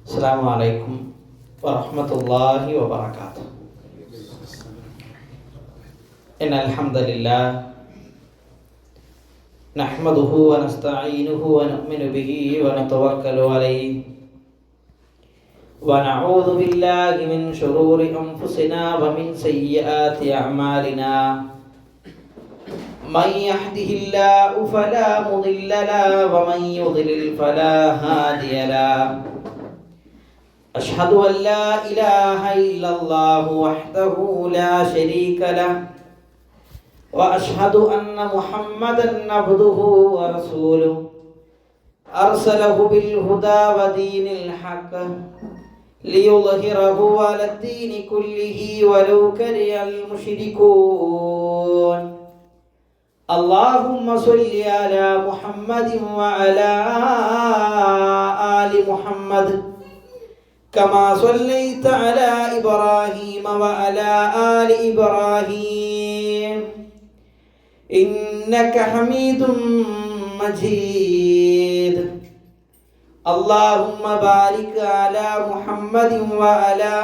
السلام عليكم ورحمة الله وبركاته. إن الحمد لله نحمده ونستعينه ونؤمن به ونتوكل عليه ونعوذ بالله من شرور أنفسنا ومن سيئات أعمالنا. من يهده الله فلا مضل له ومن يضلل فلا هادي له. أشهد أن لا إله إلا الله وحده لا شريك له وأشهد أن محمدا عبده ورسوله أرسله بالهدى ودين الحق ليظهره على الدين كله ولو كره المشركون. اللهم صل على محمد وعلى آل محمد كما صليت على إبراهيم وعلى آل إبراهيم إنك حميد مجيد. اللهم بارك على محمد وعلى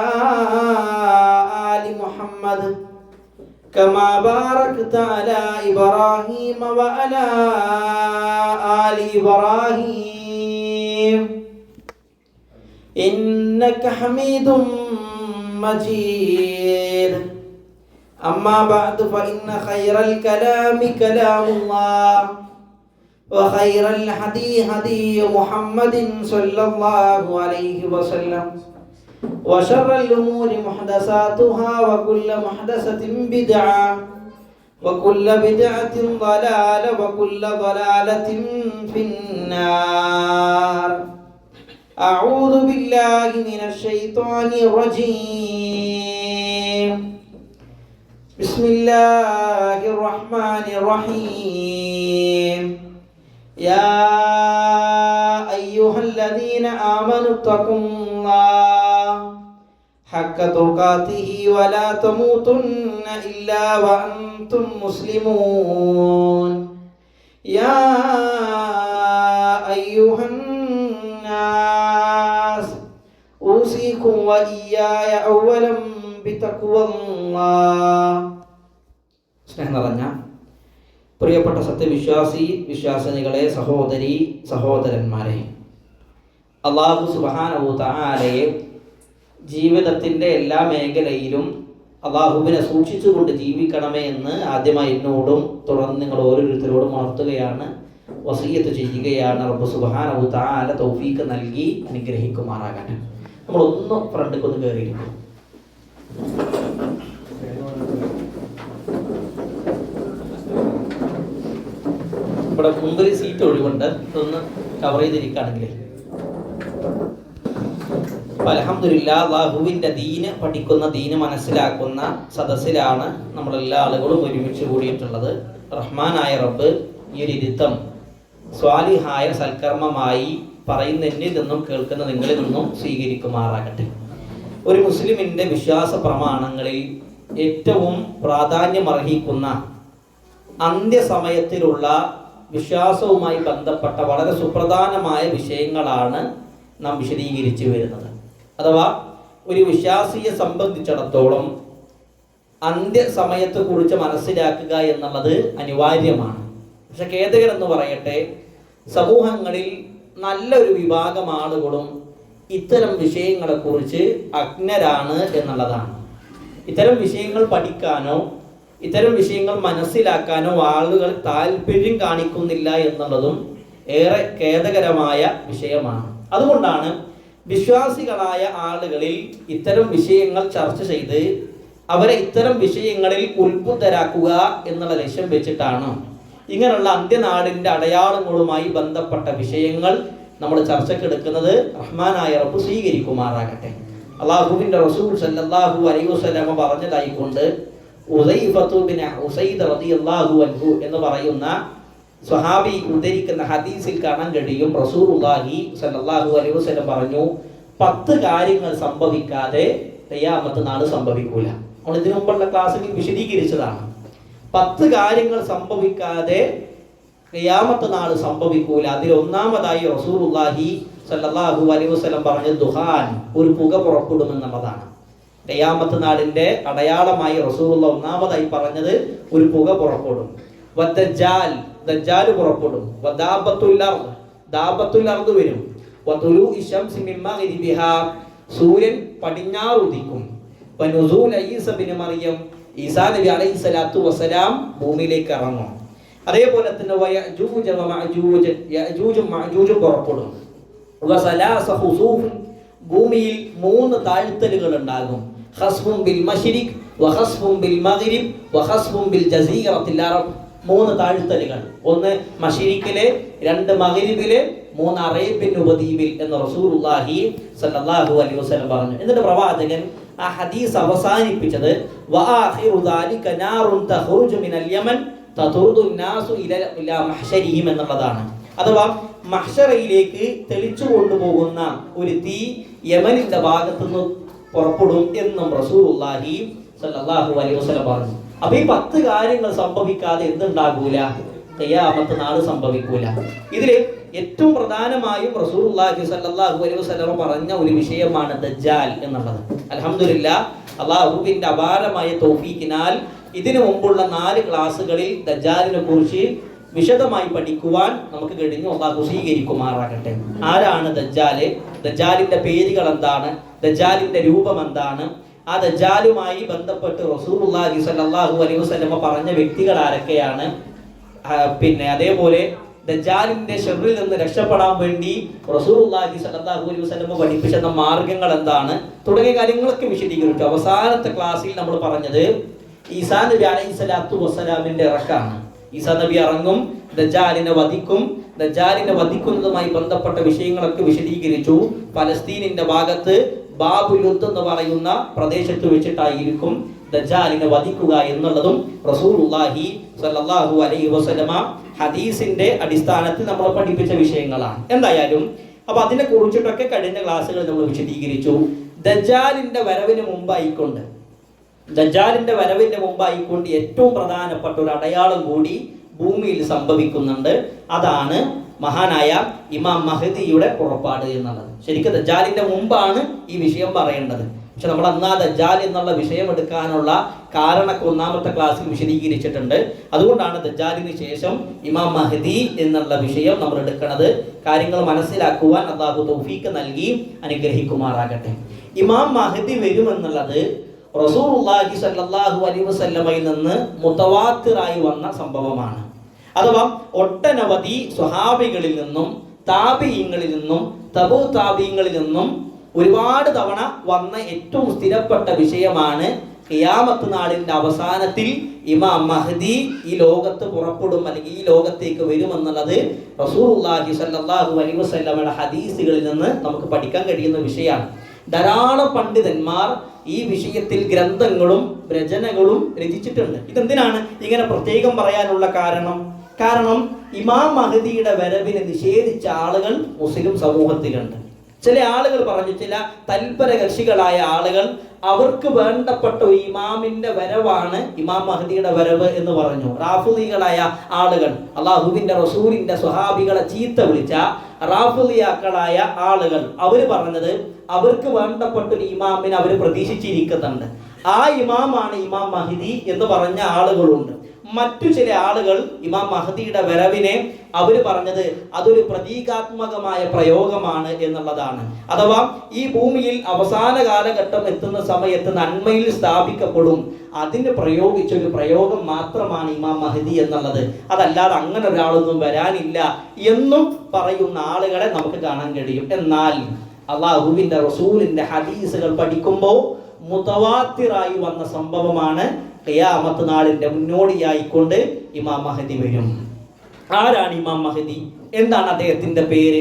آل محمد كما باركت على إبراهيم وعلى آل إبراهيم إنك حميد مجيد. أما بعد فإن خير الكلام كلام الله وخير الهدي هدي محمد صلى الله عليه وسلم وشر الأمور محدثاتها وكل محدثة بدعة وكل بدعة ضلالة وكل ضلالة في النار. أعوذ بالله من الشيطان الرجيم. بسم الله الرحمن الرحيم. يا أيها الذين آمنوا اتقوا الله حق تقاته ولا تموتن إلا وأنتم مسلمون. يا أيها الناس أوصيكم وإياي أولا بتقوى الله. സ്നേഹം നിറഞ്ഞ പ്രിയപ്പെട്ട സത്യവിശ്വാസി വിശ്വാസിനികളെ, സഹോദരി സഹോദരന്മാരെ, അല്ലാഹു സുബ്ഹാനഹു തആലയെ ജീവിതത്തിൻ്റെ എല്ലാ മേഖലയിലും അള്ളാഹുവിനെ സൂക്ഷിച്ചുകൊണ്ട് ജീവിക്കണമേ എന്ന് ആദ്യമായി എന്നോടും തുടർന്ന് നിങ്ങൾ ഓരോരുത്തരോടും ഉണർത്തുകയാണ്, വസിയ്യത്ത് ചെയ്യുകയാണ്. റബ്ബ് സുബ്ഹാനഹു തആല തൗഫീഖ് നൽകി അനുഗ്രഹിക്കുമാറാകട്ടെ. നമ്മളൊന്ന് ഫ്രണ്ടിക്കൊന്ന് കയറിയിരിക്കും. ഇവിടെ മുമ്പിൽ സീറ്റ് ഒഴിവുണ്ട്, ഇതൊന്ന് കവർ ചെയ്തിരിക്കുകയാണെങ്കിലേ. അൽഹംദുലില്ലാ, അല്ലാഹുവിൻ്റെ ദീന് പഠിക്കുന്ന, ദീന് മനസ്സിലാക്കുന്ന സദസ്സിലാണ് നമ്മളെല്ലാ ആളുകളും ഒരുമിച്ച് കൂടിയിട്ടുള്ളത്. റഹ്മാനായ റബ്ബ് ഈ ഒരു ഇരുത്തം സ്വാലിഹായ സൽക്കർമ്മമായി പറയുന്നതിൽ നിന്നും കേൾക്കുന്ന നിങ്ങളിൽ നിന്നും സ്വീകരിക്കുമാറാകട്ടെ. ഒരു മുസ്ലിമിൻ്റെ വിശ്വാസ പ്രമാണങ്ങളിൽ ഏറ്റവും പ്രാധാന്യമർഹിക്കുന്ന അന്ത്യസമയത്തിലുള്ള വിശ്വാസവുമായി ബന്ധപ്പെട്ട വളരെ സുപ്രധാനമായ വിഷയങ്ങളാണ് നാം വിശദീകരിച്ചു വരുന്നത്. അഥവാ ഒരു വിശ്വാസിയെ സംബന്ധിച്ചിടത്തോളം അന്ത്യസമയത്തെക്കുറിച്ച് മനസ്സിലാക്കുക എന്നുള്ളത് അനിവാര്യമാണ്. പക്ഷെ ഖേദകരെന്ന് പറയട്ടെ, സമൂഹങ്ങളിൽ നല്ലൊരു വിഭാഗം ആളുകളും ഇത്തരം വിഷയങ്ങളെക്കുറിച്ച് അജ്ഞരാണ് എന്നുള്ളതാണ്. ഇത്തരം വിഷയങ്ങൾ പഠിക്കാനോ ഇത്തരം വിഷയങ്ങൾ മനസ്സിലാക്കാനോ ആളുകൾ താല്പര്യം കാണിക്കുന്നില്ല എന്നുള്ളതും ഏറെ ഖേദകരമായ വിഷയമാണ്. അതുകൊണ്ടാണ് വിശ്വാസികളായ ആളുകളിൽ ഇത്തരം വിഷയങ്ങൾ ചർച്ച ചെയ്ത് അവരെ ഇത്തരം വിഷയങ്ങളിൽ ഉത്ബുദ്ധരാക്കുക എന്നുള്ള ലക്ഷ്യം വെച്ചിട്ടാണ് ഇങ്ങനെയുള്ള അന്ത്യനാടിൻ്റെ അടയാളങ്ങളുമായി ബന്ധപ്പെട്ട വിഷയങ്ങൾ നമ്മൾ ചർച്ചക്കെടുക്കുന്നത്. റഹ്മാനായ റബ്ബ് സ്വീകരിക്കുമാറാകട്ടെ. അല്ലാഹുവിൻ്റെ റസൂൽ സല്ലല്ലാഹു അലൈഹി വസല്ലം പറഞ്ഞതായിക്കൊണ്ട് ഉസൈഫത്തു ബിൻ ഉസൈദ് റളിയല്ലാഹു അൻഹു എന്ന് പറയുന്ന സ്വഹാബി ഉദ്ധരിക്കുന്ന ഹദീസിൽ കാണാൻ കഴിയും, റസൂലുള്ളാഹി സല്ലല്ലാഹു അലൈഹി വസല്ലം പറഞ്ഞു, 10 കാര്യങ്ങൾ സംഭവിക്കാതെ ഖിയാമത്ത് നാൾ സംഭവിക്കൂല. നമ്മൾ ഇതിനു മുമ്പുള്ള ക്ലാസ്സിൽ വിശദീകരിച്ചതാണ്. 10 കാര്യങ്ങൾ സംഭവിക്കാതെ ഖിയാമത്ത് നാൾ സംഭവിക്കൂല. അതിൽ ഒന്നാമതായി റസൂലുള്ളാഹി സല്ലല്ലാഹു അലൈഹി വസല്ലം പറഞ്ഞ ദുഹാൻ, ഒരു പുക പുറപ്പെടുമെന്നുള്ളതാണ്. ഖിയാമത്ത് നാളിന്റെ അടയാളമായി റസൂലുള്ള ഒന്നാമതായി പറഞ്ഞത് ഒരു പുക പുറപ്പെടും. വദ്ദജ്ജാൽ, ദജ്ജാൽ പുറപ്പെടും. വദാബത്തുൽ അർദ്, ദാബത്തുൽ അർദ് വരും. വതുലൂഇ ശംസി മിൻ മഗ്രിബിഹാ, സൂര്യൻ പടിഞ്ഞാറ് ഉദിക്കും. വനുസൂൽ ഈസ ഇബ്നു മറിയം, ഈസാ നബി അലൈഹി സ്വലാത്തു വസ്സലാം ഭൂമിയിലേക്ക് ഇറങ്ങും. അതേപോലെ തന്നെ വയജൂജ വമഅജൂജ്, യഅജൂജും മഅജൂജും പുറപ്പെടും. വസലാസ ഖുസൂഫ്, ഭൂമിയിൽ 3 താഴ്ത്തലുകൾ ഉണ്ടാകും. ഖസ്ഫുൻ ബിൽ മശ്രിഖ് വഖസ്ഫുൻ ബിൽ മഗ്രിബ് വഖസ്ഫുൻ ബിൽ ജസീറത്തിൽ അറബ്. 3 താഴ്ത്തലുകൾ, ഒന്ന് മശ്രിഖിലെ, 2 മഗ്രിബിലെ, 3 അറേബ്യൻ ഉപദ്വീപിൽ എന്ന് റസൂലുള്ളാഹി സ്വല്ലല്ലാഹു അലൈഹി വസല്ലം പറഞ്ഞു. എന്നിട്ട് പ്രവാചകൻ ആ ഹദീസ് അവസാനിപ്പിച്ചത് വആഖിറു ദാലിക നാറുൻ തഖറുജു മിനൽ യമൻ തതുർദു നാസു ഇലാ മഹ്ശരിഹിം എന്നുള്ളതാണ്. അഥവാ മഹ്ശറയിലേക്ക് തെളിച്ചു കൊണ്ടുപോകുന്ന ഒരു തീ യമനിന്റെ ഭാഗത്തുനിന്ന് പുറപ്പെടും എന്നും റസൂലുള്ളാഹി സ്വല്ലല്ലാഹു അലൈഹി വസല്ലം പറഞ്ഞു. അപ്പൊ ഈ 10 കാര്യങ്ങൾ സംഭവിക്കാതെ എന്തുണ്ടാകൂല? ഖിയാമത്ത് നാൾ സംഭവിക്കൂല. ഇതില് ഏറ്റവും പ്രധാനമായും റസൂലുള്ളാഹി സ്വല്ലല്ലാഹു അലൈഹി വസല്ലം പറഞ്ഞ ഒരു വിഷയമാണ് ദജ്ജാൽ എന്നുള്ളത്. അൽഹംദുലില്ലാ, അല്ലാഹുവിന്റെ അപാരമായ തൗഫീഖിനാൽ ഇതിനു മുമ്പുള്ള 4 ക്ലാസ്സുകളിൽ ദജ്ജാലിനെ കുറിച്ച് വിശദമായി പഠിക്കുവാൻ നമുക്ക് കഴിഞ്ഞു. അല്ലാഹു സ്വീകരിക്കുമാറാകട്ടെ. ആരാണ് ദജ്ജാല്? ദജ്ജാലിന്റെ പേരുകൾ എന്താണ്? ദജ്ജാലിന്റെ രൂപം എന്താണ്? ആ ദജ്ജാലുമായി ബന്ധപ്പെട്ട് റസൂലുള്ളാഹി സ്വല്ലല്ലാഹു അലൈഹി വസല്ലം പറഞ്ഞ വ്യക്തികൾ ആരൊക്കെയാണ്? പിന്നെ അതേപോലെ ദജ്ജാലിന്റെ ശർറിൽ നിന്ന് രക്ഷപ്പെടാൻ വേണ്ടി റസൂലുള്ളാഹി സ്വല്ലല്ലാഹു അലൈഹി വസല്ലം പഠിപ്പിച്ച മാർഗങ്ങൾ എന്താണ്? തുടങ്ങിയ കാര്യങ്ങളൊക്കെ വിശദീകരിച്ചു. അവസാനത്തെ ക്ലാസ്സിൽ നമ്മൾ പറഞ്ഞത് ഈസാ നബി അലൈഹി സ്വലാത്തു വസ്സലാമിന്റെ ഇറക്കാണ്. ഈസാ നബി ഇറങ്ങും, ദജ്ജാലിനെ വധിക്കും. ദജ്ജാലിനെ വധിക്കുന്നതുമായി ബന്ധപ്പെട്ട വിഷയങ്ങളൊക്കെ വിശദീകരിച്ചു. പലസ്തീനിന്റെ ഭാഗത്ത് ബാബുൽ ലുദ് എന്ന് പറയുന്ന പ്രദേശത്ത് വെച്ചിട്ടായിരിക്കും ദജ്ജാലിനെ വധിക്കുക എന്നുള്ളതും റസൂലുള്ളാഹി സ്വല്ലല്ലാഹു അലൈഹി വസല്ലമ ഹദീസിന്റെ അടിസ്ഥാനത്തിൽ നമ്മൾ പഠിപ്പിച്ച വിഷയങ്ങളാണ്. എന്തായാലും അപ്പൊ അതിനെ കുറിച്ചിട്ടൊക്കെ കഴിഞ്ഞ ക്ലാസ്സുകളിൽ നമ്മൾ വിശദീകരിച്ചു. ദജ്ജാലിന്റെ വരവിന് മുമ്പായിക്കൊണ്ട് ഏറ്റവും പ്രധാനപ്പെട്ട ഒരു അടയാളം കൂടി ഭൂമിയിൽ സംഭവിക്കുന്നുണ്ട്. അതാണ് മഹാനായ ഇമാം മഹദിയുടെ പുറപ്പാട് എന്നുള്ളത്. ശരിക്കും ദജ്ജാലിന്റെ മുമ്പാണ് ഈ വിഷയം പറയേണ്ടത്. പക്ഷെ നമ്മൾ അന്ന് ആ ദജ്ജാൽ എന്നുള്ള വിഷയം എടുക്കാനുള്ള കാരണമൊക്കെ ഒന്നാമത്തെ ക്ലാസ്സിൽ വിശദീകരിച്ചിട്ടുണ്ട്. അതുകൊണ്ടാണ് ദജ്ജാലിന് ശേഷം ഇമാം മഹദി എന്നുള്ള വിഷയം നമ്മൾ എടുക്കുന്നത്. കാര്യങ്ങൾ മനസ്സിലാക്കുവാൻ അല്ലാഹു തൗഫീഖ് നൽകി അനുഗ്രഹിക്കുമാറാകട്ടെ. ഇമാം മഹദി വരുമെന്നുള്ളത് റസൂലുള്ളാഹി സ്വല്ലല്ലാഹു അലൈഹി വസല്ലമയിൽ നിന്ന് മുതവാത്തിറായി വന്ന സംഭവമാണ്. അഥവാ ഒട്ടനവധി സ്വഹാബികളിൽ നിന്നും താബിഈങ്ങളിൽ നിന്നും തബൂ താബിഈങ്ങളിൽ നിന്നും ഒരുപാട് തവണ വന്ന ഏറ്റവും സ്ഥിരപ്പെട്ട വിഷയമാണ് ഖിയാമത്ത് നാളിന്റെ അവസാനത്തിൽ ഇമാം മഹദി ഈ ലോകത്ത് പുറപ്പെടും, അല്ലെങ്കിൽ ഈ ലോകത്തേക്ക് വരുമെന്നുള്ളത് റസൂലുള്ളാഹി സ്വല്ലല്ലാഹു അലൈഹി വസല്ലമയുടെ ഹദീസുകളിൽ നിന്ന് നമുക്ക് പഠിക്കാൻ കഴിയുന്ന വിഷയമാണ്. ധാരാളം പണ്ഡിതന്മാർ ഈ വിഷയത്തിൽ ഗ്രന്ഥങ്ങളും രചനകളും രചിച്ചിട്ടുണ്ട്. ഇതെന്തിനാണ് ഇങ്ങനെ പ്രത്യേകം പറയാനുള്ള കാരണം ഇമാം മഹദിയുടെ വരവിനെ നിഷേധിച്ച ആളുകൾ മുസ്ലിം സമൂഹത്തിലുണ്ട്. ചില ആളുകൾ പറഞ്ഞു, ചില തൽപരകക്ഷികളായ ആളുകൾ അവർക്ക് വേണ്ടപ്പെട്ട ഒരു ഇമാമിന്റെ വരവാണ് ഇമാം മഹദിയുടെ വരവ് എന്ന് പറഞ്ഞു. റാഫിദികളായ ആളുകൾ, അല്ലാഹുവിന്റെ റസൂലിന്റെ സ്വഹാബികളെ ചീത്ത വിളിച്ച റാഫിദിയാക്കളായ ആളുകൾ, അവര് പറഞ്ഞത് അവർക്ക് വേണ്ടപ്പെട്ട ഒരു ഇമാമിനെ അവർ പ്രതീക്ഷിച്ചിരിക്കുന്നുണ്ട്. ആ ഇമാമാണ് ഇമാം മഹദി എന്ന് പറഞ്ഞ ആളുകളുണ്ട്. മറ്റു ചില ആളുകൾ ഇമാം മഹദിയുടെ വരവിനെ അവർ പറഞ്ഞത് അതൊരു പ്രതീകാത്മകമായ പ്രയോഗമാണ് എന്നുള്ളതാണ്. അഥവാ ഈ ഭൂമിയിൽ അവസാന കാലഘട്ടം എത്തുന്ന സമയത്ത് നന്മയിൽ സ്ഥാപിക്കപ്പെടും, അതിന് പ്രയോഗിച്ചൊരു പ്രയോഗം മാത്രമാണ് ഇമാം മഹദി എന്നുള്ളത്. അതല്ലാതെ അങ്ങനെ ഒരാളൊന്നും വരാനില്ല എന്നും പറയുന്ന ആളുകളെ നമുക്ക് കാണാൻ കഴിയും. എന്നാൽ അല്ലാഹുവിന്റെ റസൂലിന്റെ ഹദീസുകൾ പഠിക്കുമ്പോൾ മുതവാത്തിറായി വന്ന സംഭവമാണ് ഖിയാമത്ത് നാളിന്റെ മുന്നോടിയായിക്കൊണ്ട് ഇമാം മഹദി വരും. ആരാണ് ഇമാം മഹദി? എന്താണ് അദ്ദേഹത്തിന്റെ പേര്?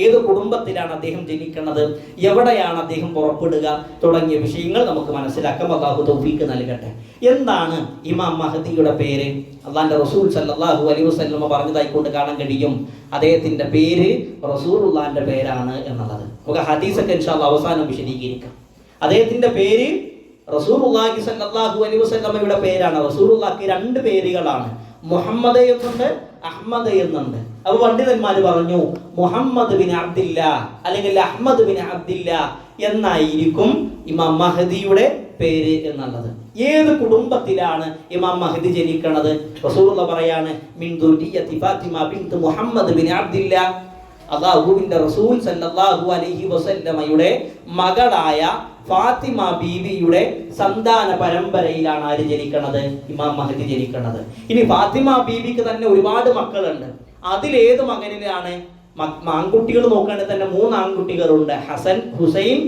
ഏത് കുടുംബത്തിലാണ് അദ്ദേഹം ജനിക്കുന്നത്? എവിടെയാണ് അദ്ദേഹം പുറപ്പെടുക? തുടങ്ങിയ വിഷയങ്ങൾ നമുക്ക് മനസ്സിലാക്കാം. അല്ലാഹു തൗഫീഖ് നൽകട്ടെ. എന്താണ് ഇമാം മഹദിയുടെ പേര്? അല്ലാഹുവിന്റെ റസൂൽ സല്ലല്ലാഹു അലൈഹി വസല്ലം പറഞ്ഞതായിക്കൊണ്ട് കാണാൻ കഴിയും അദ്ദേഹത്തിന്റെ പേര് റസൂലുള്ളാഹിന്റെ പേരാണ് എന്നുള്ളത്. നമുക്ക് ഹദീസൊക്കെ ഇൻഷാല്ലാഹ് അവസാനം വിശദീകരിക്കാം. അദ്ദേഹത്തിന്റെ പേര് റസൂലുള്ളാഹി സ്വല്ലല്ലാഹു അലൈഹി വസല്ലമയുടെ പേരാണ്. റസൂലുള്ളാഹിക്ക് 2 പേരുകളാണ്, മുഹമ്മദ് എന്നുണ്ട്, അഹ്മദ് എന്നുണ്ട്. അപ്പൊ പണ്ഡിതന്മാര് പറഞ്ഞു മുഹമ്മദ് ബിൻ അബ്ദില്ല അല്ലെങ്കിൽ അഹ്മദ് ബിൻ അബ്ദില്ല എന്നായിരിക്കും ഇമാം മഹദിയുടെ പേര് എന്നുള്ളത്. ഏത് കുടുംബത്തിലാണ് ഇമാം മഹദി ജനിക്കണത്? റസൂലുള്ളാഹി പറയാണ് മിൻ ദുരിയത്തി ഫാത്തിമ ബിൻത് മുഹമ്മദ് ബിൻ അബ്ദില്ല. അല്ലാഹുവിന്റെ റസൂൽ സല്ലല്ലാഹു അലൈഹി വസല്ലമയുടെ മകളായ ഫാത്തിമ ബീവിയുടെ സന്താന പരമ്പരയിലാണ് ആര് ജനിക്കണത്? ഇമാം മഹദി ജനിക്കണത്. ഇനി ഫാത്തിമ ബീവിക്ക് തന്നെ ഒരുപാട് മക്കളുണ്ട്. അതിലേത് മകനിലാണ്? ആൺകുട്ടികൾ നോക്കുകയാണെങ്കിൽ തന്നെ 3 ആൺകുട്ടികളുണ്ട്. ഹസൻ, ഹുസൈൻ,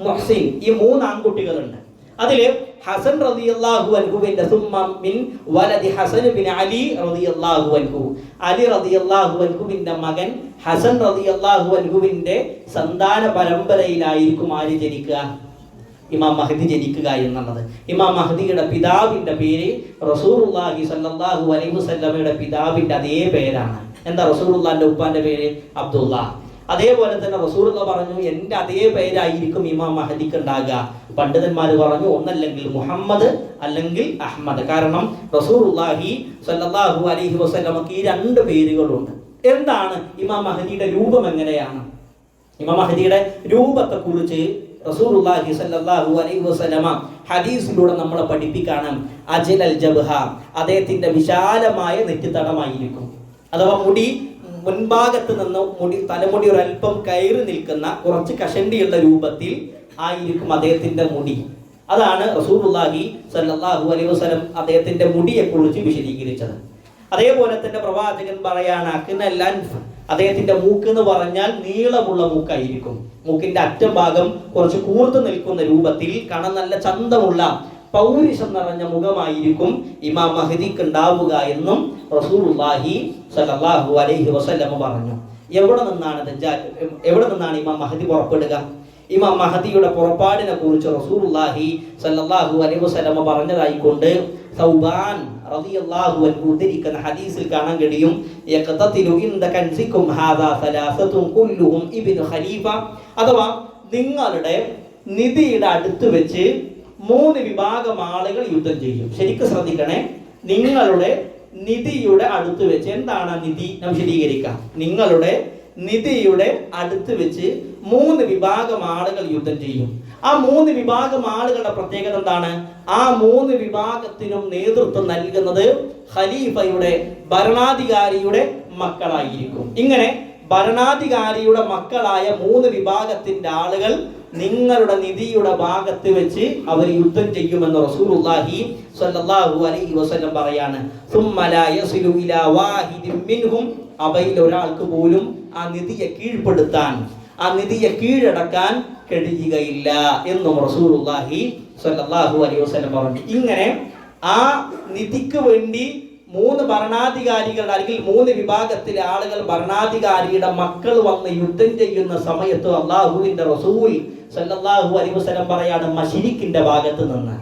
മുഹ്സിൻ. ഈ 3 ആൺകുട്ടികളുണ്ട്. അതില് ഹസൻ റളിയല്ലാഹു അൻഹുവിന്റെ സുമ്മ മിൻ വലദി ഹസൻ ബിൻ അലി റളിയല്ലാഹു അൻഹു. അലി റളിയല്ലാഹു അൻഹുവിന്റെ മകൻ ഹസൻ റളിയല്ലാഹു അൻഹുവിന്റെ സന്താന പരമ്പരയിലായിരിക്കും ആര് ജനിക്കുക? ഇമാം മഹദി ജനിക്കുക എന്നുള്ളത്. ഇമാം മഹദിയുടെ പിതാവിന്റെ പേര് റസൂലുള്ളാഹി സ്വല്ലല്ലാഹു അലൈഹി വസല്ലമയുടെ പിതാവിന്റെ അതേ പേരാണ്. എന്താ റസൂലുള്ളാഹിന്റെ ഉപ്പാന്റെ പേര്? അബ്ദുള്ള. അതേപോലെ തന്നെ റസൂലുള്ളാഹി പറഞ്ഞു എൻ്റെ അതേ പേരായിരിക്കും ഇമാം മഹദിക്ക് ഉണ്ടാകുക. പണ്ഡിതന്മാർ പറഞ്ഞു ഒന്നല്ലെങ്കിൽ മുഹമ്മദ് അല്ലെങ്കിൽ അഹ്മദ്. കാരണം റസൂലുള്ളാഹി സ്വല്ലല്ലാഹു അലൈഹി വസല്ലമക്ക് ഈ 2 പേരുകളുണ്ട്. എന്താണ് ഇമാം മഹദിയുടെ രൂപം? എങ്ങനെയാണ് ഇമാം മഹദിയുടെ രൂപത്തെ കുറിച്ച് റസൂലുള്ളാഹി സ്വല്ലല്ലാഹു അലൈഹി വസല്ലമ ഹദീസിലൂടെ നമ്മളെ പഠിപ്പിക്കണം. അജ്ലൽ ജബ്ഹ, അദ്ദേഹത്തിന്റെ വിശാലമായ നെറ്റിത്തടമായിരിക്കും. അഥവാ മുടി മുൻഭാഗത്ത് നിന്ന് തലമുടി ഒരല്പം കയറി നിൽക്കുന്ന കുറച്ച് കഷണ്ടിയുള്ള രൂപത്തിൽ ആയിരിക്കും അദ്ദേഹത്തിന്റെ മുടി. അതാണ് റസൂലുള്ളാഹി സ്വല്ലല്ലാഹു അലൈഹി വസല്ലം അദ്ദേഹത്തിന്റെ മുടിയെ കുറിച്ച് വിശദീകരിച്ചത്. അതേപോലെ തന്നെ പ്രവാചകൻ പറയാണ് അദ്ദേഹത്തിന്റെ മൂക്ക് എന്ന് പറഞ്ഞാൽ നീളമുള്ള മൂക്കായിരിക്കും. മൂക്കിന്റെ അറ്റം ഭാഗം കുറച്ച് കൂർത്ത് നിൽക്കുന്ന രൂപത്തിൽ കാണാൻ നല്ല ചന്തമുള്ള പൗരുഷം നിറഞ്ഞ മുഖമായിരിക്കും ഇമാം മഹദിക്ക് ഉണ്ടാവുക എന്നും റസൂലുള്ളാഹി സ്വല്ലല്ലാഹു അലൈഹി വസല്ലം പറഞ്ഞു. എവിടെ നിന്നാണ് ഇമാം മഹദി പുറപ്പെടുക? ഇമാം മഹദിയുടെ പുറപ്പാടിനെ കുറിച്ച് റസൂലുള്ളാഹി സ്വല്ലല്ലാഹു അലൈഹി വസല്ലം പറഞ്ഞതായിക്കൊണ്ട് സൗബാൻ റളിയല്ലാഹു അൻഹു ഉദ്ധരിക്കുന്ന ഹദീസിൽ കാണാൻ കഴിയും. യഖതതിലു ഇൻദ കൻസികും ഹാദാ സലാസതുൻ കുല്ലുഹും ഇബ്നു ഖലീഫ. അഥവാ നിങ്ങളുടെ നിധിയുടെ അടുത്ത് വെച്ച് 3 വിഭാഗം ആളുകൾ യുദ്ധം ചെയ്യും. ശരിക്കും ശ്രദ്ധിക്കണേ. നിങ്ങളുടെ നിധിയുടെ അടുത്ത് വെച്ച്, എന്താണ് നിധി? നാം വിശദീകരിക്കാം. നിങ്ങളുടെ നിധിയുടെ അടുത്ത് വെച്ച് 3 വിഭാഗം ആളുകൾ യുദ്ധം ചെയ്യും. ആ 3 വിഭാഗം ആളുകളുടെ പ്രത്യേകത എന്താണ്? ആ 3 വിഭാഗത്തിനും നേതൃത്വം നൽകുന്നത് ഖലീഫയുടെ ഭരണാധികാരിയുടെ മക്കളായിരിക്കും. ഇങ്ങനെ ഭരണാധികാരിയുടെ മക്കളായ 3 വിഭാഗത്തിന്റെ ആളുകൾ നിങ്ങളുടെ നിധിയുടെ ഭാഗത്ത് വെച്ച് അവർ യുദ്ധം ചെയ്യുമെന്ന് റസൂലുള്ളാഹി സ്വല്ലല്ലാഹു അലൈഹി വസല്ലം പറയാണ്. സുമ്മ ലാ യസിലു ഇലാ വാഹിദിൻ മിൻഹും. അവയിൽ ഒരാൾക്ക് പോലും ആ നിധിയെ കീഴ്പ്പെടുത്താൻ, ആ നിധിയെ കീഴടക്കാൻ കഴിയുകയില്ല എന്നും റസൂലുള്ളാഹി സ്വല്ലല്ലാഹു അലൈഹി വസല്ലം പറഞ്ഞു. ഇങ്ങനെ ആ നിധിക്ക് വേണ്ടി 3 ഭരണാധികാരികൾ അല്ലെങ്കിൽ 3 വിഭാഗത്തിലെ ആളുകൾ ഭരണാധികാരിയുടെ മക്കൾ വന്ന് യുദ്ധം ചെയ്യുന്ന സമയത്ത് അല്ലാഹുവിന്റെ റസൂൽ സല്ലല്ലാഹു അലൈഹി വസല്ലം പറയാണ് മശ്രിക്കിന്റെ ഭാഗത്ത് നിന്ന്,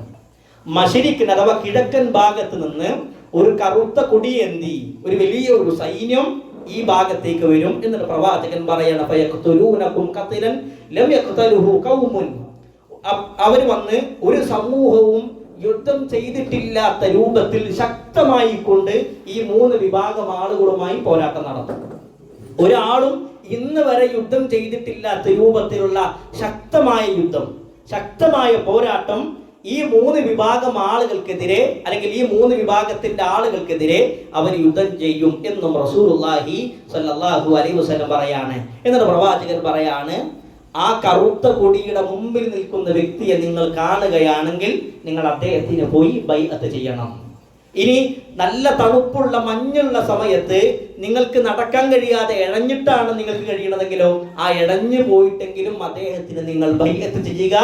മശ്രിക്കിന് അഥവാ കിഴക്കൻ ഭാഗത്ത് നിന്ന് ഒരു കറുത്ത കൊടിയേന്തി ഒരു വലിയ ഒരു സൈന്യം ഈ ഭാഗത്തേക്ക് വരും. എന്നിട്ട് പ്രവാചകൻ പറയാണ് ഫയഖ്തുലൂനകും ഖത്ലൻ ലം യഖ്തലുഹു ഖൗമുൻ. അവർ വന്ന് ഒരു സമൂഹവും യുദ്ധം ചെയ്തിട്ടില്ലാത്ത രൂപത്തിൽ ശക്തമായി കൊണ്ട് ഈ 3 വിഭാഗം ആളുകളുമായി പോരാട്ടം നടത്തും. ഒരാളും ഇന്ന് വരെ യുദ്ധം ചെയ്തിട്ടില്ലാത്ത രൂപത്തിലുള്ള ശക്തമായ യുദ്ധം, ശക്തമായ പോരാട്ടം ഈ 3 വിഭാഗം ആളുകൾക്കെതിരെ അല്ലെങ്കിൽ ഈ 3 വിഭാഗത്തിന്റെ ആളുകൾക്കെതിരെ അവർ യുദ്ധം ചെയ്യും എന്നും റസൂലുള്ളാഹി സ്വല്ലല്ലാഹു അലൈഹി വസല്ലം പറയാണ്. എന്നിട്ട് പ്രവാചകൻ പറയാണ് ആ കറുത്ത കൊടിയുടെ മുമ്പിൽ നിൽക്കുന്ന വ്യക്തിയെ നിങ്ങൾ കാണുകയാണെങ്കിൽ നിങ്ങൾ അദ്ദേഹത്തിന് പോയി ബൈഅത്ത് ചെയ്യണം. ഇനി നല്ല തണുപ്പുള്ള മഞ്ഞുള്ള സമയത്ത് നിങ്ങൾക്ക് നടക്കാൻ കഴിയാതെ ഇഴഞ്ഞിട്ടാണ് നിങ്ങൾക്ക് കഴിയണതെങ്കിലോ ആ ഇഴഞ്ഞു പോയിട്ടെങ്കിലും അദ്ദേഹത്തിന് നിങ്ങൾ ബൈഅത്ത് ചെയ്യുക.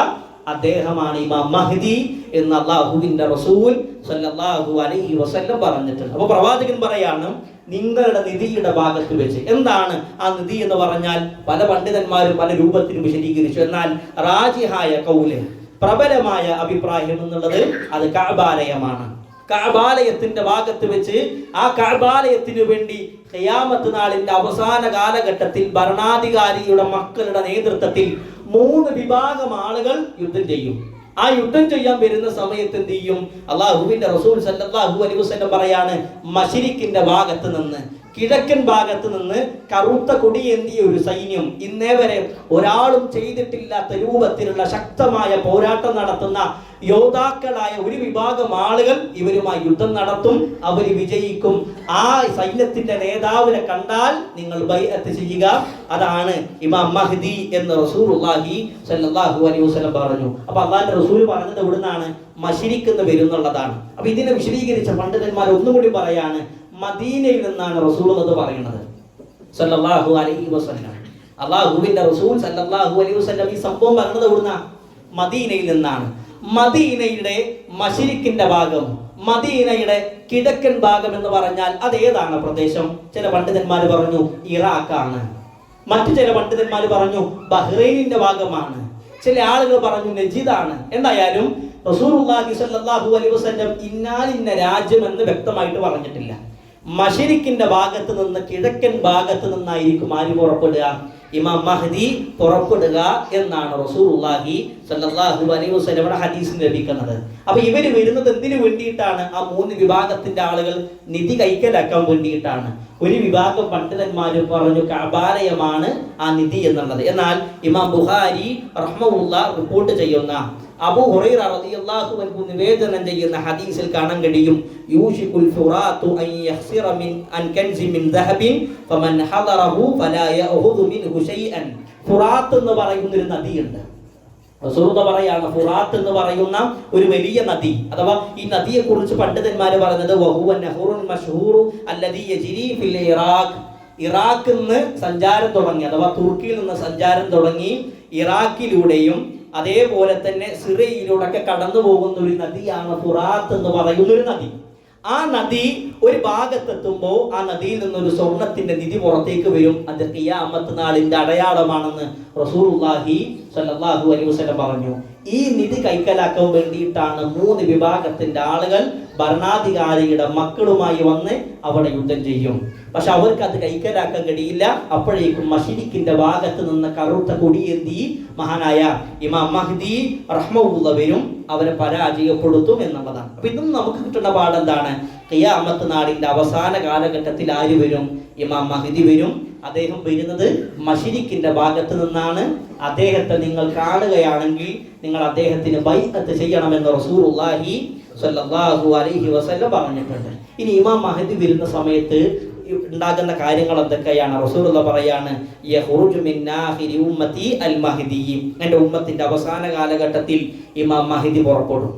അദ്ദേഹമാണ് ഇമാം മഹ്ദി എന്ന് അല്ലാഹുവിന്റെ റസൂൽ സല്ലല്ലാഹു അലൈഹി വസല്ലം പറഞ്ഞിട്ടുണ്ട്. അപ്പോൾ പ്രവാചകൻ പറയാണ് നിങ്ങളുടെ നിധിയുടെ ഭാഗത്ത് വെച്ച്. എന്താണ് ആ നിധി എന്ന് പറഞ്ഞാൽ പല പണ്ഡിതന്മാരും പല രൂപത്തിലും വിശദീകരിച്ചു. എന്നാൽ റാജിഹായ കൗല്, പ്രബലമായ അഭിപ്രായം എന്നുള്ളത് അത് കഅബാലയമാണ്. കഅബാലയത്തിന്റെ ഭാഗത്ത് വെച്ച് ആ കഅബാലയത്തിന് വേണ്ടി ഖിയാമത്ത് നാളിന്റെ അവസാന കാലഘട്ടത്തിൽ ഭരണാധികാരിയുടെ മക്കളുടെ നേതൃത്വത്തിൽ 3 വിഭാഗം ആളുകൾ യുദ്ധം ചെയ്യും. ആ യുദ്ധം ചെയ്യാൻ വരുന്ന സമയത്ത് എന്ത് ചെയ്യും? അള്ളാഹുവിന്റെ റസൂൽ സല്ലല്ലാഹു അലൈഹി വസല്ലം പറയാണ്, മശ്രിക്കിന്റെ ഭാഗത്ത് നിന്ന്, കിഴക്കൻ ഭാഗത്ത് നിന്ന് കറുത്ത കൊടിയേന്തിയ ഒരു സൈന്യം, ഇന്നേ വരെ ഒരാളും ചെയ്തിട്ടില്ലാത്ത രൂപത്തിലുള്ള ശക്തമായ പോരാട്ടം നടത്തുന്ന യോദ്ധാക്കളായ ഒരു വിഭാഗം ആളുകൾ ഇവരുമായി യുദ്ധം നടത്തും, അവർ വിജയിക്കും. ആ സൈന്യത്തിന്റെ നേതാവിനെ കണ്ടാൽ നിങ്ങൾ ബൈഅത്ത് ചെയ്യുക. അതാണ് ഇമാം മഹ്ദി എന്ന് റസൂലുള്ളാഹി സ്വല്ലല്ലാഹു അലൈഹി വസല്ലം പറഞ്ഞു. അപ്പൊ അള്ളാഹുവിന്റെ റസൂൽ പറഞ്ഞത് എവിടുന്നാണ്? മശ്രിക്ക് എന്ന് വരുന്നുള്ളതാണ്. അപ്പൊ ഇതിനെ വിശദീകരിച്ച പണ്ഡിതന്മാർ ഒന്നുകൂടി പറയാണ്, മദീനയിൽ നിന്നാണ് റസൂൽ എന്ന് പറയുന്നത് സല്ലല്ലാഹു അലൈഹി വസല്ലം. അള്ളാഹുവിന്റെ റസൂൽ സല്ലല്ലാഹു അലൈഹി വസല്ലം ഈ സംഭവം പറഞ്ഞത് എവിടുന്നാ? മദീനയിൽ നിന്നാണ്. മദീനയുടെ മശ്രിക്കിന്റെ ഭാഗം, മദീനയുടെ കിഴക്കൻ ഭാഗം എന്ന് പറഞ്ഞാൽ അതേതാണ് പ്രദേശം? ചില പണ്ഡിതന്മാർ പറഞ്ഞു ഇറാഖാണ്, മറ്റു ചില പണ്ഡിതന്മാർ പറഞ്ഞു ബഹ്റൈനിന്റെ ഭാഗമാണ്, ചില ആളുകൾ പറഞ്ഞു നജിദാണ്. എന്തായാലും റസൂലുള്ളാഹി സ്വല്ലല്ലാഹു അലൈഹി വസല്ലം ഇന്ന രാജ്യം എന്ന് വ്യക്തമായിട്ട് പറഞ്ഞിട്ടില്ല. മശ്രിക്കിന്റെ ഭാഗത്ത് നിന്ന്, കിഴക്കൻ ഭാഗത്ത് നിന്നായിരിക്കും ആര് പുറപ്പെടുക? ഇമാം മഹ്ദി പുറപ്പെടുക എന്നാണ് റസൂലുള്ളാഹി സ്വല്ലല്ലാഹു അലൈഹി വസല്ലമയുടെ ഹദീസിൽ ലഭിക്കുന്നത്. അപ്പൊ ഇവര് വരുന്നത് എന്തിനു വേണ്ടിയിട്ടാണ്? ആ മൂന്ന് വിഭാഗത്തിന്റെ ആളുകൾ നിധി കൈക്കലാക്കാൻ വേണ്ടിയിട്ടാണ്. ഒരു വിഭാഗം പണ്ഡിതന്മാർ പറഞ്ഞു കഅബാലയമാണ് ആ നിധി എന്നുള്ളത്. എന്നാൽ ഇമാം ബുഖാരി റഹ്മഹുല്ലാഹ് റിപ്പോർട്ട് ചെയ്യുന്ന അബൂ ഹുറൈറ റളിയല്ലാഹു അൻഹു നിവേദനം ചെയ്യുന്ന ഹദീസിൽ കാണാൻ കഴിയും, യൂഷികുൽ ഫുറാത്തു അൻ യഖ്സിറ മിൻ അൻ കൻസി മിൻ ദഹബിൻ ഫമൻ ഹദറഹു ഫലാ യഅഖുദു മിൻഹു ശൈഅൻ. ഫുറാത്ത് എന്ന് പറയുന്ന ഒരു നദിയുണ്ട്. റസൂൽ പറയാണ്, ഫുറാത്ത് എന്ന് പറയുന്ന ഒരു വലിയ നദി, അഥവാ ഈ നദിയെ കുറിച്ച് പണ്ഡിതന്മാർ പറഞ്ഞത് വഹുവ നഹറുൻ മശ്ഹൂറു അല്ലദീ യജ്രി ഫിൽ ഇറാഖ്. ഇറാഖിൽ നിന്ന് സഞ്ചാരം തുടങ്ങി, അഥവാ തുർക്കിയിൽ നിന്ന് സഞ്ചാരം തുടങ്ങി ഇറാഖിലൂടെയും അതേപോലെ തന്നെ സിറിയയിലൂടെയൊക്കെ കടന്നു പോകുന്ന ഒരു നദിയാണ് ഫുറാത്ത് എന്ന് പറയുന്ന ഒരു നദി. ആ നദി ഒരു ഭാഗത്തെത്തുമ്പോൾ ആ നദിയിൽ നിന്നൊരു സ്വർണത്തിന്റെ നിധി പുറത്തേക്ക് വരും. അത് ഖിയാമത്ത് നാളിന്റെ അടയാളമാണെന്ന് റസൂലുള്ളാഹി സ്വല്ലല്ലാഹു അലൈഹി വസല്ലം പറഞ്ഞു. ഈ നിധി കൈക്കലാക്കാൻ വേണ്ടിയിട്ടാണ് മൂന്ന് വിഭാഗത്തിന്റെ ആളുകൾ ഭരണാധികാരിയുടെ മക്കളുമായി വന്ന് അവിടെ യുദ്ധം ചെയ്യും. പക്ഷെ അവർക്ക് അത് കൈക്കലാക്കാൻ കഴിയില്ല. അപ്പോഴേക്കും മശ്രിക്കിന്റെ ഭാഗത്ത് നിന്ന് കറുത്ത കൊടിയേന്തി മഹാനായ ഇമാം മഹ്ദി റഹ്മഹുല്ലാഹ് വരും, അവരെ പരാജയപ്പെടുത്തും എന്നുള്ളതാണ്. അപ്പൊ ഇതും നമുക്ക് കിട്ടുന്ന പാഠെന്താണ്? ഖിയാമത്ത് നാളിന്റെ അവസാന കാലഘട്ടത്തിൽ ആര് വരും? ഇമാം മഹ്ദി വരും. അദ്ദേഹം വരുന്നത് മശ്രിക്കിന്റെ ഭാഗത്ത് നിന്നാണ്. അദ്ദേഹത്തെ നിങ്ങൾ കാണുകയാണെങ്കിൽ നിങ്ങൾ അദ്ദേഹത്തിന് ബൈഅത്ത് ചെയ്യണമെന്ന് റസൂലുള്ളാഹി സ്വല്ലല്ലാഹു അലൈഹി വസല്ലം പറഞ്ഞിട്ടുണ്ട്. ഇനി ഇമാം മഹ്ദി വരുന്ന സമയത്ത് ഉണ്ടാകുന്ന കാര്യങ്ങൾ എന്തൊക്കെയാണ്? റസൂലുള്ളാഹി പറയാണ്, യഖ്റുജു മിൻ ആഖിരി ഉമ്മത്തി അൽ മഹ്ദി. എൻ്റെ ഉമ്മത്തിന്റെ അവസാന കാലഘട്ടത്തിൽ ഇമാം മഹ്ദി പുറപ്പെടും.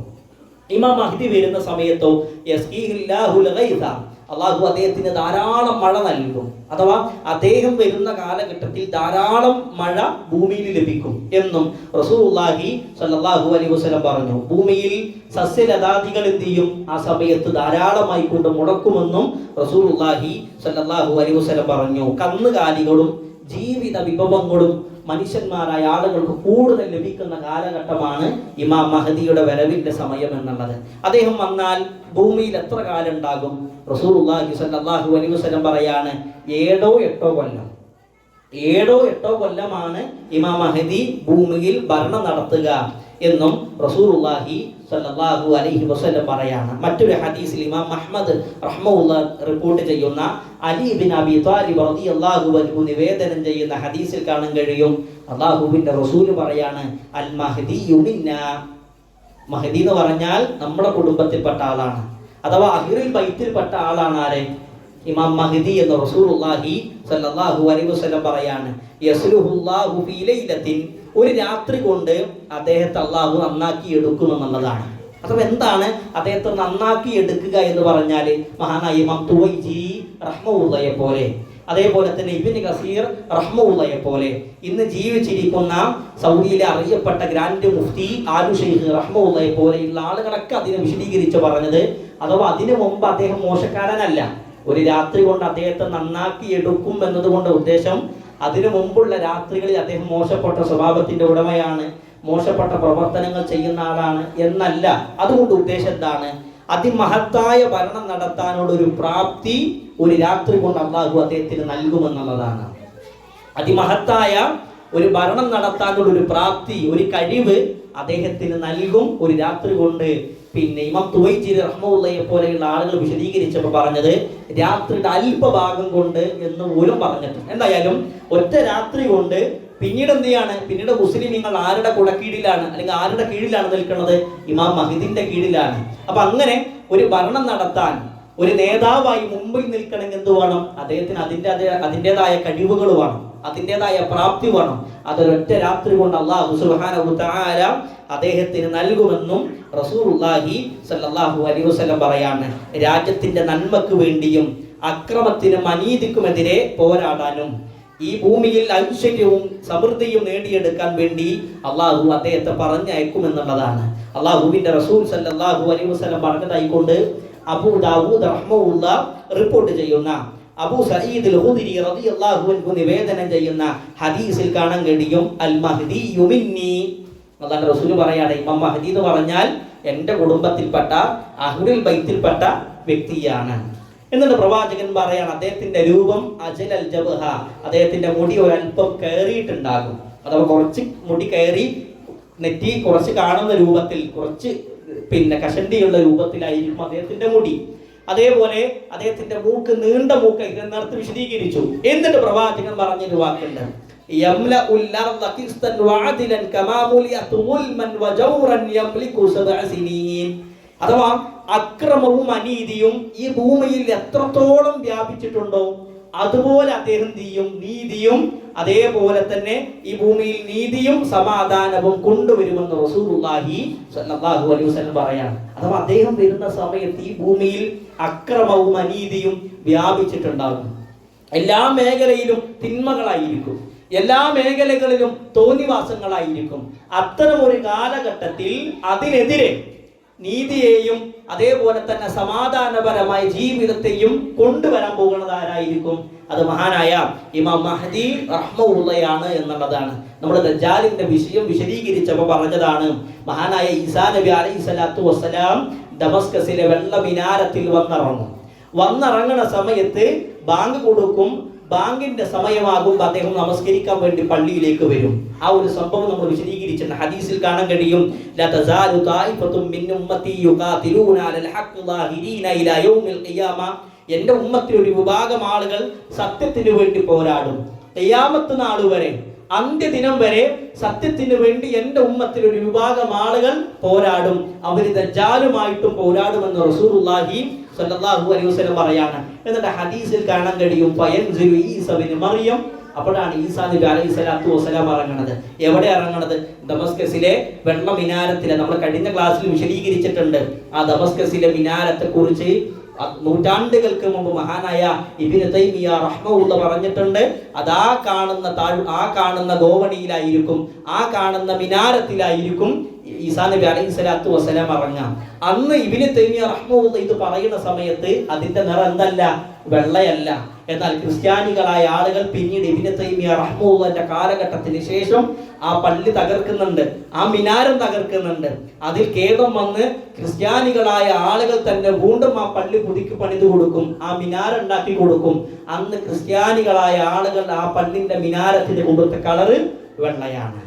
ഇമാം മഹ്ദി വരുന്ന സമയത്തോ യസ്ഖീഹില്ലാഹുൽ ഗൈസ, അള്ളാഹു അദ്ദേഹത്തിന് ധാരാളം മഴ നൽകും. അഥവാ അദ്ദേഹം വരുന്ന കാലഘട്ടത്തിൽ ധാരാളം മഴ ഭൂമിയിൽ ലഭിക്കും എന്നും റസൂലുള്ളാഹി സ്വല്ലല്ലാഹു അലൈഹി വസല്ലം പറഞ്ഞു. ഭൂമിയിൽ സസ്യലതാദികൾ എന്ത് ചെയ്യും? ആ സമയത്ത് ധാരാളമായി കൊണ്ട് മുടക്കുമെന്നും റസൂലുള്ളാഹി സ്വല്ലല്ലാഹു അലൈഹി വസല്ലം പറഞ്ഞു. കന്നുകാലികളും ജീവിത വിഭവങ്ങളും മനുഷ്യന്മാരായ ആളുകൾക്ക് കൂടുതൽ ലഭിക്കുന്ന കാലഘട്ടമാണ് ഇമാം മഹ്ദിയുടെ വരവിന്റെ സമയം എന്നുള്ളത്. അദ്ദേഹം വന്നാൽ ഭൂമിയിൽ എത്ര കാലം ഉണ്ടാകും? റസൂലുള്ളാഹി സ്വല്ലല്ലാഹു അലൈഹി വസല്ലം പറയാണ്, 7-8 കൊല്ലം. 7-8 കൊല്ലമാണ് ഇമാം മഹ്ദി ഭൂമിയിൽ ഭരണം നടത്തുക എന്നും റസൂലുള്ളാഹി സ്വല്ലല്ലാഹു അലൈഹി വസല്ലം പറയാണ്. മറ്റൊരു ഹദീസിൽ ഇമാം അഹ്മദ് റഹ്മഹുല്ലാഹ് റിപ്പോർട്ട് ചെയ്യുന്ന അലി ഇബ്നു അബീ ത്വാലിബ് റളിയല്ലാഹു അൻഹു നിവേദനം ചെയ്യുന്ന ഹദീസിൽ കാണാൻ കഴിയും, അല്ലാഹുവിന്റെ റസൂൽ പറയാണ്, അൽ മഹ്ദിയു മിന്നാ. മഹ്ദി എന്ന് പറഞ്ഞാൽ നമ്മുടെ കുടുംബത്തിൽപ്പെട്ട ആളാണ്, അഥവാ അഹ്ലുൽ ബൈത്തിൽപ്പെട്ട ആളാണ്. ആരെ? ഇമാം മഹ്ദി എന്ന് റസൂലുള്ളാഹി സ്വല്ലല്ലാഹു അലൈഹി വസല്ലം പറയാണ്, യസ്ലുഹുല്ലാഹു ഫീ ലൈലത്തിൻ. ഒരു രാത്രി കൊണ്ട് അദ്ദേഹത്തെ അള്ളാഹു നന്നാക്കി എടുക്കുമെന്നുള്ളതാണ്. അഥവാ എന്താണ് അദ്ദേഹത്തെ നന്നാക്കി എടുക്കുക എന്ന് പറഞ്ഞാൽ? മഹാനായ ഇമാം തുവൈജിരി റഹ്മഹുല്ലാഹയെ പോലെ, അതേപോലെ തന്നെ ഇബ്നു കസീർ റഹ്മഹുല്ലാഹയെ പോലെ, ഇന്ന് ജീവിച്ചിരിക്കുന്ന സൗദിയിലെ അറിയപ്പെട്ട ഗ്രാൻഡ് മുഫ്തി ആലു ഷെയ്ഖ് റഹ്മഹുല്ലാഹയെ പോലെയുള്ള ആളുകളൊക്കെ അതിനെ വിശദീകരിച്ച് പറഞ്ഞത്, അഥവാ അതിനു മുമ്പ് അദ്ദേഹം മോശക്കാരനല്ല, ഒരു രാത്രി കൊണ്ട് അദ്ദേഹത്തെ നന്നാക്കി എടുക്കും എന്നതുകൊണ്ട് ഉദ്ദേശം അതിനു മുമ്പുള്ള രാത്രികളിൽ അദ്ദേഹം മോശപ്പെട്ട സ്വഭാവത്തിന്റെ ഉടമയാണ്, മോശപ്പെട്ട പ്രവർത്തനങ്ങൾ ചെയ്യുന്ന ആളാണ് എന്നല്ല. അതുകൊണ്ട് ഉദ്ദേശം എന്താണ്? അതിമഹത്തായ ഭരണം നടത്താനുള്ള ഒരു പ്രാപ്തി ഒരു രാത്രി കൊണ്ട് അള്ളാഹു അദ്ദേഹത്തിന് നൽകുമെന്നുള്ളതാണ്. അതിമഹത്തായ ഒരു ഭരണം നടത്താനുള്ള ഒരു പ്രാപ്തി, ഒരു കഴിവ് അദ്ദേഹത്തിന് നൽകും ഒരു രാത്രി കൊണ്ട്. പിന്നെ ഇമാം തുവൈജിരി റഹ്മത്തുള്ളാഹിയെ പോലെയുള്ള ആളുകൾ വിശദീകരിച്ചപ്പോൾ പറഞ്ഞത് രാത്രിയുടെ അല്പഭാഗം കൊണ്ട് എന്ന് പോലും പറഞ്ഞിട്ടുണ്ട്. എന്തായാലും ഒറ്റ രാത്രി കൊണ്ട് പിന്നീട് എന്ത് ചെയ്യാണ്, പിന്നീട് മുസ്ലിമീങ്ങൾ ആരുടെ കുടക്കീഴിലാണ് അല്ലെങ്കിൽ ആരുടെ കീഴിലാണ് നിൽക്കുന്നത്? ഇമാം മഹദിന്റെ കീഴിലാണ്. അപ്പൊ അങ്ങനെ ഒരു ഭരണം നടത്താൻ ഒരു നേതാവായി മുമ്പിൽ നിൽക്കണമെങ്കിൽ എന്ത് വേണം? അദ്ദേഹത്തിന് അതിൻ്റെതായ കഴിവുകൾ വേണം, അതിൻ്റെതായ പ്രാപ്തി വേണം. അതൊരൊറ്റ രാത്രി കൊണ്ട് അല്ലാഹു സുബ്ഹാനഹു വ തആല അദ്ദേഹത്തിന് നൽകുമെന്നും റസൂലുള്ളാഹി സ്വല്ലല്ലാഹു അലൈഹി വസല്ലം പറയാണ്. രാജ്യത്തിന്റെ നന്മക്ക് വേണ്ടിയും അക്രമത്തിനും അനീതിക്കുമെതിരെ പോരാടാനും ഈ ഭൂമിയിൽ ഐശ്വര്യവും സമൃദ്ധിയും നേടിയെടുക്കാൻ വേണ്ടി അള്ളാഹു അദ്ദേഹത്തെ പറഞ്ഞയക്കുമെന്നുള്ളതാണ് അള്ളാഹുവിന്റെ റസൂൽ സല്ലല്ലാഹു അലൈഹി വസല്ലം പറഞ്ഞതായിക്കൊണ്ട് അബൂ ദാവൂദ് റഹ്മഹുല്ലാഹ് റിപ്പോർട്ട് ചെയ്യുന്ന അബൂ സഈദ് അൽ ഖുദരി റളിയല്ലാഹു അൻഹു നിവേദനം ചെയ്യുന്ന ഹദീസിൽ കാണാൻ കഴിയും അൽ മഹ്ദി മിന്നി. അല്ലാഹുവിന്റെ റസൂൽ പറയാണ്, ഇമാം മഹ്ദി എന്ന് പറഞ്ഞാൽ എൻ്റെ കുടുംബത്തിൽപ്പെട്ട അഹ്ലുൽ ബൈത്തിൽപ്പെട്ട വ്യക്തിയാണ്. എന്നിട്ട് പ്രവാചകൻ പറയാണ്, അദ്ദേഹത്തിന്റെ രൂപം അജലൽ ജബ്ഹ, അദ്ദേഹത്തിന്റെ മുടി ഒരല്പം കയറിയിട്ടുണ്ടാകും. അഥവാ കുറച്ച് മുടി കയറി നെറ്റി കുറച്ച് കാണുന്ന രൂപത്തിൽ, കുറച്ച് പിന്നെ കഷണ്ടിയുള്ള രൂപത്തിലായിരിക്കും അദ്ദേഹത്തിന്റെ മുടി. അതേപോലെ അദ്ദേഹത്തിന്റെ മൂക്ക് നീണ്ട മൂക്ക് ഇതിനർത്ഥം വിശദീകരിച്ചു. എന്നിട്ട് പ്രവാചകൻ പറഞ്ഞൊരു വാക്കുണ്ട്, അഥവാ അക്രമവും അനീതിയും ഈ ഭൂമിയിൽ എത്രത്തോളം വ്യാപിച്ചിട്ടുണ്ടോ അതുപോലെ അദ്ദേഹം നീതിയും അതേപോലെ തന്നെ ഈ ഭൂമിയിൽ നീതിയും സമാധാനവും കൊണ്ടുവരുമെന്ന് റസൂലുള്ളാഹി സ്വല്ലല്ലാഹു അലൈഹി വസല്ലം പറയാണ്. അഥവാ അദ്ദേഹം വരുന്ന സമയത്ത് ഈ ഭൂമിയിൽ അക്രമവും അനീതിയും വ്യാപിച്ചിട്ടുണ്ടാകും. എല്ലാ മേഖലയിലും തിന്മകളായിരിക്കും, എല്ലാ മേഖലകളിലും തോന്നിവാസങ്ങളായിരിക്കും. അത്തരം ഒരു കാലഘട്ടത്തിൽ അതിനെതിരെ നീതിയെയും അതേപോലെ തന്നെ സമാധാനപരമായ ജീവിതത്തെയും കൊണ്ടുവരാൻ പോകുന്നത് ആരായിരിക്കും? അത് മഹാനായ ഇമാം മഹ്ദി റഹ്മത്തുള്ളാഹിയാണ് എന്നുള്ളതാണ്. നമ്മൾ ദജ്ജാലിന്റെ വിഷയം വിശദീകരിച്ചപ്പോൾ പറഞ്ഞതാണ്, മഹാനായ ഈസാ നബി അലൈഹിസ്സലാത്തു വസ്സലാം ദമസ്കസിലെ വെള്ള മിനാരത്തിൽ വന്നിറങ്ങുന്ന സമയത്ത് ബാങ്ക് കൊടുക്കും. ബാങ്കിന്റെ സമയമാകുമ്പോൾ അദ്ദേഹം നമസ്കരിക്കാൻ വേണ്ടി പള്ളിയിലേക്ക് വരും. ആ ഒരു സംഭവം നമ്മൾ വിശദീകരിച്ചിട്ടുണ്ട്. ഹദീസിൽ കാണാൻ കഴിയും, ലാ തസാലു തായിഫത്തും മിൻ ഉമ്മത്തി യുഖാതിലൂന അലൽ ഹഖ് ളാഹിരീന ഇലാ യൗമിൽ ഖിയാമ. എൻ്റെ ഉമ്മത്തിൽ ഒരു വിഭാഗം ആളുകൾ സത്യത്തിന് വേണ്ടി പോരാടും. ഖിയാമത്ത് നാൾ വരെ, അന്ത്യദിനം വരെ സത്യത്തിന് വേണ്ടി എൻ്റെ ഉമ്മത്തിൽ ഒരു വിഭാഗം ആളുകൾ പോരാടും. അവർ ദജ്ജാലുമായിട്ടും പോരാടുമെന്ന് റസൂലുള്ളാഹി സ്വല്ലല്ലാഹു അലൈഹി വസല്ലം പറയാണ്. എന്നിട്ട് ഹദീസിൽ കാണാൻ കഴിയും, ഫയൻസിലു ഈസ ഇബ്നു മറിയം. അപ്പോഴാണ് ഈസാ നബി അലൈഹിസ്സലാത്തു വസ്സലാം ഇറങ്ങുന്നത്. എവിടെ ഇറങ്ങുന്നത്? ദമസ്കസിലെ വെള്ള മിനാരത്തിലെ, നമ്മൾ കഴിഞ്ഞ ക്ലാസ്സിൽ വിശദീകരിച്ചിട്ടുണ്ട് ആ ദമസ്കസിലെ മിനാരത്തെ കുറിച്ച്. നൂറ്റാണ്ടുകൾക്ക് മുമ്പ് മഹാനായ ഇബ്നു തൈമിയ റഹ്മത്തുള്ളാഹി പറഞ്ഞിട്ടുണ്ട്, അതാ കാണുന്ന ഗോവണിയിലായിരിക്കും, ആ കാണുന്ന മിനാരത്തിലായിരിക്കും ഈസാ നബി അലൈഹിസ്സലാത്തു വസ്സലാം ഇറങ്ങാം. അന്ന് ഇബ്നു തൈമിയ റഹ്മത്തുള്ളാഹി ഇത് പറയുന്ന സമയത്ത് അതിന്റെ നിറം എന്തല്ല? വെള്ളയല്ല. എന്നാൽ ക്രിസ്ത്യാനികളായ ആളുകൾ പിന്നീട് ഇബ്നു തൈമിയ റഹ്മത്തുള്ളാഹിന്റെ കാലഘട്ടത്തിന് ശേഷം ആ പള്ളി തകർക്കുന്നുണ്ട്, ആ മിനാരം തകർക്കുന്നുണ്ട്. അതിൽ ഖേദം വന്ന് ക്രിസ്ത്യാനികളായ ആളുകൾ തന്നെ വീണ്ടും ആ പള്ളി പുതുക്കി പണിത് കൊടുക്കും, ആ മിനാരം ഉണ്ടാക്കി കൊടുക്കും. അന്ന് ക്രിസ്ത്യാനികളായ ആളുകൾ ആ പള്ളിന്റെ മിനാരത്തിന് കൊടുത്ത കളറ് വെള്ളയാണ്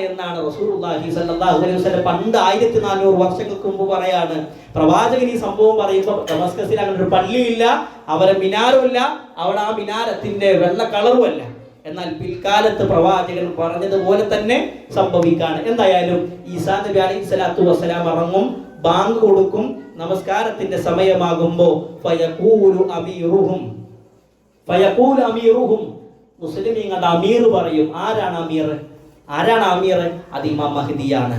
എന്നാണ് റസൂലുള്ളാഹി സ്വല്ലല്ലാഹു അലൈഹി വസല്ലം പണ്ട് 1400 വർഷങ്ങൾക്ക് മുമ്പ് പറയാണ്. പ്രവാചകൻ ഈ സംഭവം പറയുമ്പോൾ ദമസ്കസിൽ അങ്ങനെ ഒരു പള്ളിയില്ല, അവരെ മിനാറുമില്ല, അവിടെ ആ മിനാരത്തിന്റെ വെള്ള കളറുമല്ല. എന്നാൽ പിൽക്കാലത്ത് പ്രവാചകൻ പറഞ്ഞതുപോലെ തന്നെ സംഭവിക്കാണ്. എന്തായാലും ഈസാ നബി അലൈഹിസ്സലാത്തു വസ്സലാം ഇറങ്ങും, ബാങ്ക് കൊടുക്കും, നമസ്കാരത്തിന്റെ സമയമാകുമ്പോ ഫയഖൂലു അമീറുഹും മുസ്ലിമീങ്ങളുടെ അമീർ പറയും. ആരാണ് അമീർ? അത് ഇമാം മഹ്ദിയാണ്.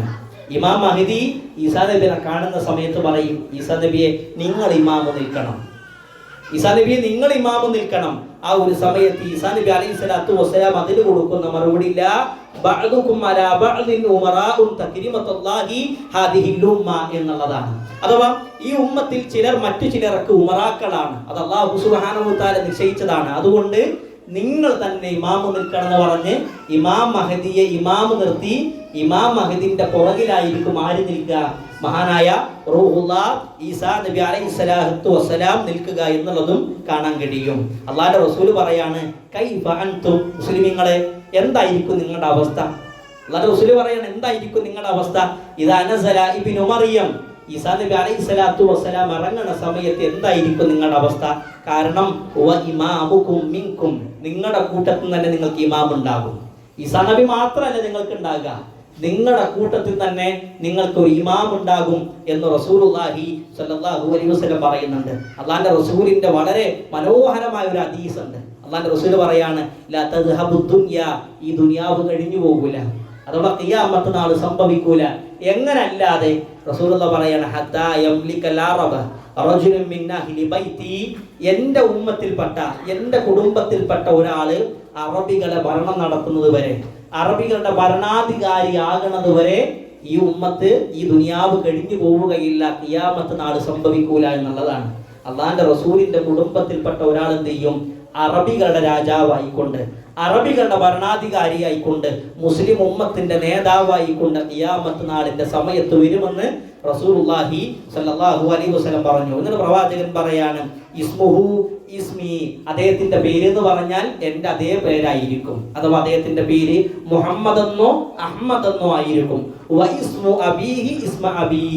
ഇമാം മഹ്ദി ഈസാ നബിയെ കാണുന്ന സമയത്ത് പറയും, ഈസാ നബിയെ നിങ്ങൾ ഇമാമ് നിൽക്കണം. ആ ഒരു സമയത്ത് ഈസാ നബി അലൈഹിസ്സലാത്തു വസ്സലാം അതിന് കൊടുക്കുന്ന മറുപടി, എന്നുള്ളതാണ്. അഥവാ ഈ ഉമ്മത്തിൽ ചിലർ മറ്റു ചിലർക്ക് ഉമറാക്കളാണ്. അത് അല്ലാഹു സുബ്ഹാനഹു വ തആല നിശ്ചയിച്ചതാണ്. അതുകൊണ്ട് നിങ്ങൾ തന്നെ ഇമാമ് നിൽക്കണം എന്ന് പറഞ്ഞ് ഇമാം മഹദിയെ ഇമാമ് നിർത്തി. ഇമാം മഹദിന്റെ പുറകിലായിരിക്കും ആര് നിൽക്കുക? മഹാനായ റൂഹുല്ലാഹ് ഈസാ നബി അലൈഹിസ്സലാത്തു വസ്സലാം നിൽക്കുക എന്നുള്ളതും കാണാൻ കഴിയും. അല്ലാഹുവിന്റെ റസൂൽ പറയാണ്, കൈഫ അൻതും, മുസ്ലിമീങ്ങളെ എന്തായിരിക്കും നിങ്ങളുടെ അവസ്ഥ? അല്ലാഹുവിന്റെ റസൂൽ പറയാണ് എന്തായിരിക്കും നിങ്ങളുടെ അവസ്ഥ? ഇദാ നസല ഇബ്നു മറിയം, ഈസാ നബി അലൈഹിസ്സലാത്തു വസ്സലാം ഇറങ്ങുന്ന സമയത്ത് എന്തായിരിക്കും നിങ്ങളുടെ അവസ്ഥ? കാരണം വ ഇമാമുകും മിൻകും, നിങ്ങളുടെ കൂട്ടത്തിൽ തന്നെ നിങ്ങൾക്ക് ഇമാം ഉണ്ടാകും. ഈസാ നബി മാത്രമല്ല നിങ്ങൾക്ക് ഉണ്ടാകുക, നിങ്ങളുടെ കൂട്ടത്തിൽ തന്നെ നിങ്ങൾക്ക് ഒരു ഇമാം ഉണ്ടാകും എന്ന് റസൂലുള്ളാഹി സ്വല്ലല്ലാഹു അലൈഹി വസല്ലം പറയുന്നുണ്ട്. അള്ളാന്റെ റസൂലിന്റെ വളരെ മനോഹരമായ ഒരു ഹദീസ് ഉണ്ട്. അള്ളാന്റെ റസൂൽ പറയാണ്, ലാ തദ്ഹബു ദുനിയ, ഈ ദുനിയാവ് കഴിഞ്ഞു പോകൂല, അഥവാ ഖിയാമത്ത് നാൾ സംഭവിക്കൂല. എങ്ങനല്ലാതെ റസൂലുള്ളാഹി പറയാണ്, ഹത്താ യംലികൽ അറബ റജുലുൻ മിൻ അഹ്ലി ബൈതി, എൻ്റെ ഉമ്മത്തിൽപ്പെട്ട എൻ്റെ കുടുംബത്തിൽപ്പെട്ട ഒരാള് അറബികളെ ഭരണം നടത്തുന്നത് വരെ, അറബികളുടെ ഭരണാധികാരി ആകുന്നത് വരെ ഈ ഉമ്മത്ത് ഈ ദുനിയാവ് കഴിഞ്ഞു പോവുകയില്ല, ഖിയാമത്ത് നാൾ സംഭവിക്കൂല എന്നുള്ളതാണ്. അള്ളാന്റെ റസൂലിന്റെ കുടുംബത്തിൽപ്പെട്ട ഒരാൾ എന്ത് ചെയ്യും? അറബികളുടെ രാജാവായിക്കൊണ്ട്, അറബികളുടെ ഭരണാധികാരിയായിക്കൊണ്ട്, മുസ്ലിം ഉമ്മത്തിന്റെ നേതാവായിക്കൊണ്ട് ഖിയാമത്ത് നാളിന്റെ സമയത്ത് വരുമെന്ന് റസൂലുള്ളാഹി സ്വല്ലല്ലാഹു അലൈഹി വസല്ലം പറഞ്ഞു. എന്നിട്ട് പ്രവാചകൻ പറയാണ്, ഇസ്മുഹു ഇസ്മി, അദ്ദേഹത്തിന്റെ പേര് എന്ന് പറഞ്ഞാൽ എൻ്റെ അതേ പേരായിരിക്കും, അഥവാ അദ്ദേഹത്തിന്റെ പേര് മുഹമ്മദ് എന്നോ അഹ്മദ് എന്നോ ആയിരിക്കും. വഇസ്മു അബീഹി ഇസ്മ അബീ,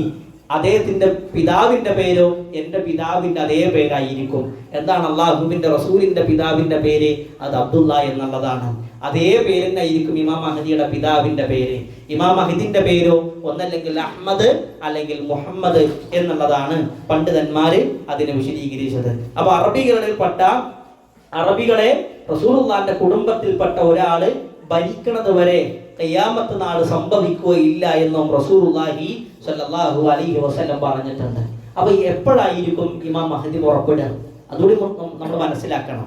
അദ്ദേഹത്തിന്റെ പിതാവിന്റെ പേരോ എൻ്റെ പിതാവിന്റെ അതേ പേരായിരിക്കും. എന്താണ് അള്ളാഹുവിന്റെ റസൂലിന്റെ പിതാവിന്റെ പേര്? അത് അബ്ദുള്ള എന്നുള്ളതാണ്. അതേ പേരിനായിരിക്കും ഇമാം മഹദിയുടെ പിതാവിന്റെ പേര്. ഇമാം മഹദിന്റെ പേരോ ഒന്നല്ലെങ്കിൽ അഹ്മദ് അല്ലെങ്കിൽ മുഹമ്മദ് എന്നുള്ളതാണ് പണ്ഡിതന്മാര് അതിനെ വിശദീകരിച്ചത്. അപ്പൊ അറബികളെ റസൂലുള്ളാഹിന്റെ കുടുംബത്തിൽപ്പെട്ട ഒരാള് ഭരിക്കണത് വരെ ഖിയാമത്ത് നാൾ സംഭവിക്കുകയില്ല എന്നും റസൂലുള്ളാഹി സ്വല്ലല്ലാഹു അലൈഹി വസല്ലം പറഞ്ഞിട്ടുണ്ട്. അപ്പൊ എപ്പോഴായിരിക്കും ഇമാം മഹദി പുറപ്പെടുക? അതുകൂടി നമ്മൾ മനസ്സിലാക്കണം.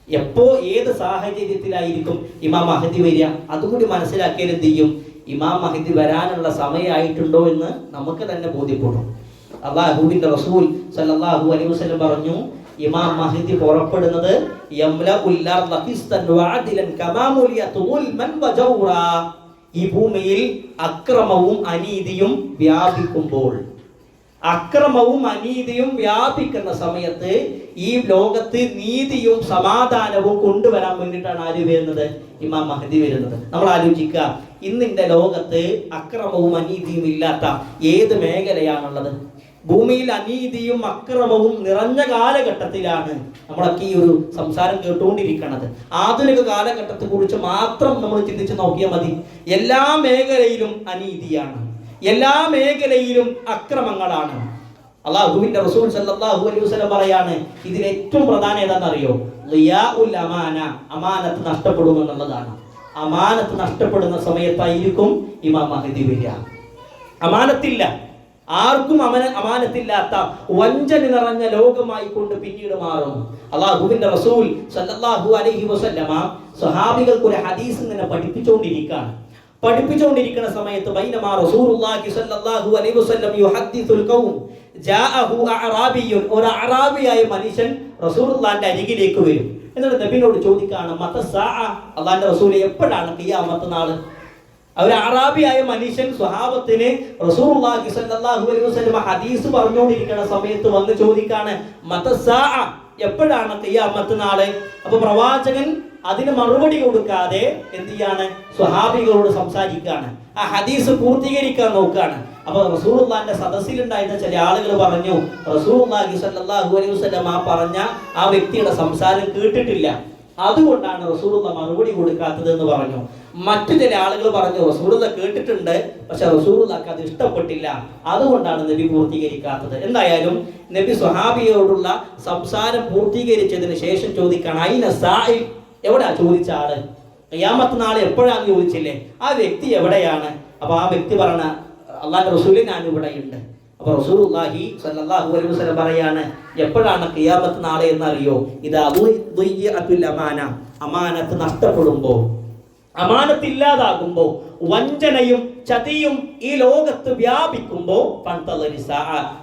എപ്പോ ഏത് സാഹചര്യത്തിലായിരിക്കും ഇമാം മഹദി വരിക? അതുകൂടി മനസ്സിലാക്കിയാൽ എന്ത് ചെയ്യും? ഇമാം മഹദി വരാനുള്ള സമയമായിട്ടുണ്ടോ എന്ന് നമുക്ക് തന്നെ ബോധ്യപ്പെടും. അല്ലാഹുവിന്റെ റസൂൽ സല്ലല്ലാഹു അലൈഹി വസല്ലം പറഞ്ഞു, ഇമാം മഹദി പുറപ്പെടുന്നത് യംലഉൽ അർള ഖിസ്തൻ വഅദിലൻ കമാ മുലിയത് ദുൽമൻ വജൗറാ, ഈ ഭൂമിയിൽ അക്രമവും അനീതിയും വ്യാപിക്കുമ്പോൾ, അക്രമവും അനീതിയും വ്യാപിക്കുന്ന സമയത്ത് ഈ ലോകത്ത് നീതിയും സമാധാനവും കൊണ്ടുവരാൻ വേണ്ടിയിട്ടാണ് ആര് വരുന്നത്? ഇമാം മഹദി വരുന്നത്. നമ്മൾ ആലോചിക്കുക, ഇന്നിന്റെ ലോകത്ത് അക്രമവും അനീതിയും ഇല്ലാത്ത ഏത് മേഖലയാണുള്ളത്? ഭൂമിയിൽ അനീതിയും അക്രമവും നിറഞ്ഞ കാലഘട്ടത്തിലാണ് നമ്മളൊക്കെ ഈ ഒരു സംസാരം കേട്ടുകൊണ്ടിരിക്കുന്നത്. ആധുനിക കാലഘട്ടത്തെ കുറിച്ച് മാത്രം നമ്മൾ ചിന്തിച്ച് നോക്കിയാൽ മതി. എല്ലാ മേഖലയിലും അനീതിയാണ്, എല്ലാ മേഖലയിലും അക്രമങ്ങളാണ്. അല്ലാഹുവിന്റെ റസൂൽ സല്ലല്ലാഹു അലൈഹി വസല്ലം പറയാണ്, ഇതിൽ ഏറ്റവും പ്രധാനം ഏതാണെന്നറിയോ? ളിയാഉൽ അമാന, അമാനത്ത് നഷ്ടപ്പെടുമെന്നുള്ളതാണ്. അമാനത്ത് നഷ്ടപ്പെടുന്ന സമയത്തായിരിക്കും ഇമാം മഹദി വരിക. അമാനത്തില്ല, ആർക്കും അമാനത്തില്ലാത്ത വഞ്ചന നിറഞ്ഞ ലോകമായി കൊണ്ട് പിന്നീട് മാറും. അല്ലാഹുവിന്റെ റസൂൽ സല്ലല്ലാഹു അലൈഹി വസല്ലമ സ്വഹാബികൾക്ക് ഒരു ഹദീസ് ഇങ്ങനെ പഠിപ്പിച്ചുകൊണ്ടിരിക്കുന്ന സമയത്ത് ബൈനമാ റസൂലുള്ളാഹി സ്വല്ലല്ലാഹു അലൈഹി വസല്ലം യുഹദ്ദിസുൽ ഖൗം ജാഅഹു അഅറാബിയുൻ, ഒരു അറാബിയായ മനുഷ്യൻ റസൂലുള്ളാഹിന്റെ അരികിലേക്ക് വരും. എന്നിട്ട് നബിയോട് ചോദിക്കാണ്, മതസ്സാഅ, അല്ലാഹുവിന്റെ റസൂലേ എപ്പോഴാണ് ഖിയാമത്ത് നാൾ? ഒരു അറാബിയായ മനുഷ്യൻ സ്വഹാബത്തിന് റസൂലുള്ളാഹി സ്വല്ലല്ലാഹു അലൈഹി വസല്ലം ഹദീസ് പറഞ്ഞുകൊണ്ടിരിക്കുന്ന സമയത്ത് വന്ന് ചോദിക്കാണ്, മതസ്സാഅ, എപ്പോഴാണ് ഖിയാമത്ത് നാള്? അപ്പൊ പ്രവാചകൻ അതിന് മറുപടി കൊടുക്കാതെ എന്ത് ചെയ്യാണ്? സ്വഹാബികളോട് സംസാരിക്കുകയാണ്, ആ ഹദീസ് പൂർത്തീകരിക്കാൻ നോക്കുകയാണ്. അപ്പൊ റസൂലുള്ളാഹിന്റെ സദസ്സിലുണ്ടായിരുന്ന ചില ആളുകൾ പറഞ്ഞു, റസൂലുള്ളാഹി സ്വല്ലല്ലാഹു അലൈഹി വസല്ലം പറഞ്ഞ ആ വ്യക്തിയുടെ സംസാരം കേട്ടിട്ടില്ല, അതുകൊണ്ടാണ് റസൂലുള്ളാഹി മറുപടി കൊടുക്കാത്തത് എന്ന് പറഞ്ഞു. മറ്റു ചില ആളുകൾ പറഞ്ഞു, റസൂലുള്ളാഹി കേട്ടിട്ടുണ്ട്, പക്ഷെ റസൂലുള്ളാഹിക്ക് അത് ഇഷ്ടപ്പെട്ടില്ല, അതുകൊണ്ടാണ് നബി പൂർത്തീകരിക്കാത്തത്. എന്തായാലും നബി സ്വഹാബിയോടുള്ള സംസാരം പൂർത്തീകരിച്ചതിന് ശേഷം ചോദിക്കാണ്, ഐന സാഇൽ, എവിടെയാ ചോദിച്ച ആള്? ഖിയാമത്ത് നാളെ എപ്പോഴാന്ന് ചോദിച്ചില്ലേ, ആ വ്യക്തി എവിടെയാണ്? അപ്പൊ ആ വ്യക്തി പറഞ്ഞ, അല്ലാഹുവിന്റെ റസൂലേ ഞാൻ ഇവിടെയുണ്ട്. അപ്പൊ റസൂലുള്ളാഹി സ്വല്ലല്ലാഹു അലൈഹി വസല്ലം പറയാണ്, എപ്പോഴാണ് ഖിയാമത്ത് നാളെ എന്നറിയോ? ഇദാ ദുയ്യഅത്തുൽ അമാന, അമാനത്ത് നഷ്ടപ്പെടുമ്പോ, അമാനത്ത് ഇല്ലാതാകുമ്പോ, വഞ്ചനയും ചതിയും ഈ ലോകത്ത് വ്യാപിക്കുമ്പോ,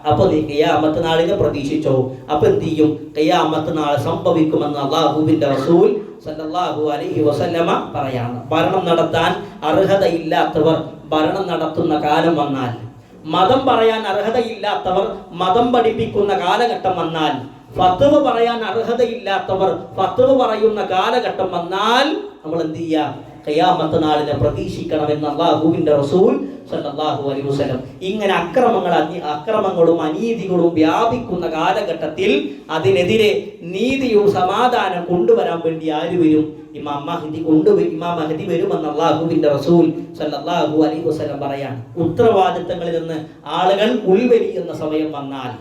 അപ്പൊ നീ ഖിയാമത്ത് നാളിനെ പ്രതീക്ഷിച്ചോ. അപ്പൊ എന്ത് ചെയ്യും? ഖിയാമത്ത് നാൾ സംഭവിക്കുമെന്ന് അല്ലാഹുവിന്റെ റസൂൽ സല്ലല്ലാഹു അലൈഹി വസല്ലമ പറയാണ്. ഭരണം നടത്താൻ അർഹതയില്ലാത്തവർ ഭരണം നടത്തുന്ന കാലം വന്നാൽ, മതം പറയാൻ അർഹതയില്ലാത്തവർ മതം പഠിപ്പിക്കുന്ന കാലഘട്ടം വന്നാൽ, ഫത്വ പറയാൻ അർഹതയില്ലാത്തവർ ഫത്വ പറയുന്ന കാലഘട്ടം വന്നാൽ നമ്മൾ എന്ത് ചെയ്യാം? ഖിയാമത്ത് നാളിനെ പ്രതീക്ഷിക്കണമെന്ന് അല്ലാഹുവിന്റെ റസൂൽ സല്ലല്ലാഹു അലൈഹി വസല്ലം. ഇങ്ങനെ അക്രമങ്ങളും അനീതികളും വ്യാപിക്കുന്ന കാലഘട്ടത്തിൽ അതിനെതിരെ നീതിയും സമാധാനം കൊണ്ടുവരാൻ വേണ്ടി ആര് വരും? ഇമാം മഹ്ദി വരുമെന്ന് അല്ലാഹുവിന്റെ റസൂൽ സല്ലല്ലാഹു അലൈഹി വസല്ലം പറയാണ്. ഉത്തരവാദിത്തങ്ങളിൽ നിന്ന് ആളുകൾ ഉൾവലിയുന്ന സമയം വന്നാൽ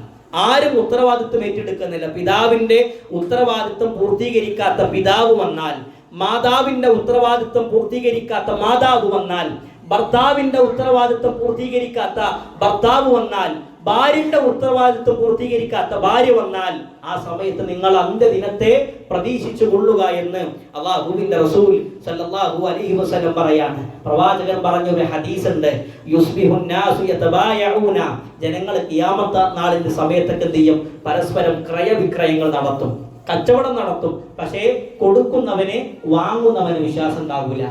ആരും ഉത്തരവാദിത്വം ഏറ്റെടുക്കുന്നില്ല. പിതാവിന്റെ ഉത്തരവാദിത്വം പൂർത്തീകരിക്കാത്ത പിതാവ് വന്നാൽ, മാതാവിന്റെ ഉത്തരവാദിത്വം പൂർത്തീകരിക്കാത്ത മാതാവ് വന്നാൽ, ഭർത്താവിന്റെ ഉത്തരവാദിത്വം പൂർത്തീകരിക്കാത്ത ഭർത്താവ് വന്നാൽ, ഭാര്യന്റെ ഉത്തരവാദിത്വം പൂർത്തീകരിക്കാത്ത ഭാര്യ വന്നാൽ, ആ സമയത്ത് നിങ്ങൾ അന്ത്യദിനത്തെ പ്രതീക്ഷിച്ചു കൊള്ളുക എന്ന് അല്ലാഹുവിന്റെ റസൂൽ സല്ലല്ലാഹു അലൈഹി വസല്ലം പറയാണ്. പ്രവാചകൻ പറഞ്ഞ ഒരു ഹദീസ് ഉണ്ട്, യുസ്ബിഹുൻ നാസു യതബായഊന, ജനങ്ങൾ ഖിയാമത്ത് നാളിന്റെ സമയത്തൊക്കെ എന്ത് ചെയ്യും? പരസ്പരം ക്രയവിക്രയങ്ങൾ നടത്തും, കച്ചവടം നടത്തും. പക്ഷേ കൊടുക്കുന്നവനെ വാങ്ങുന്നവന് വിശ്വാസം ഉണ്ടാകൂല,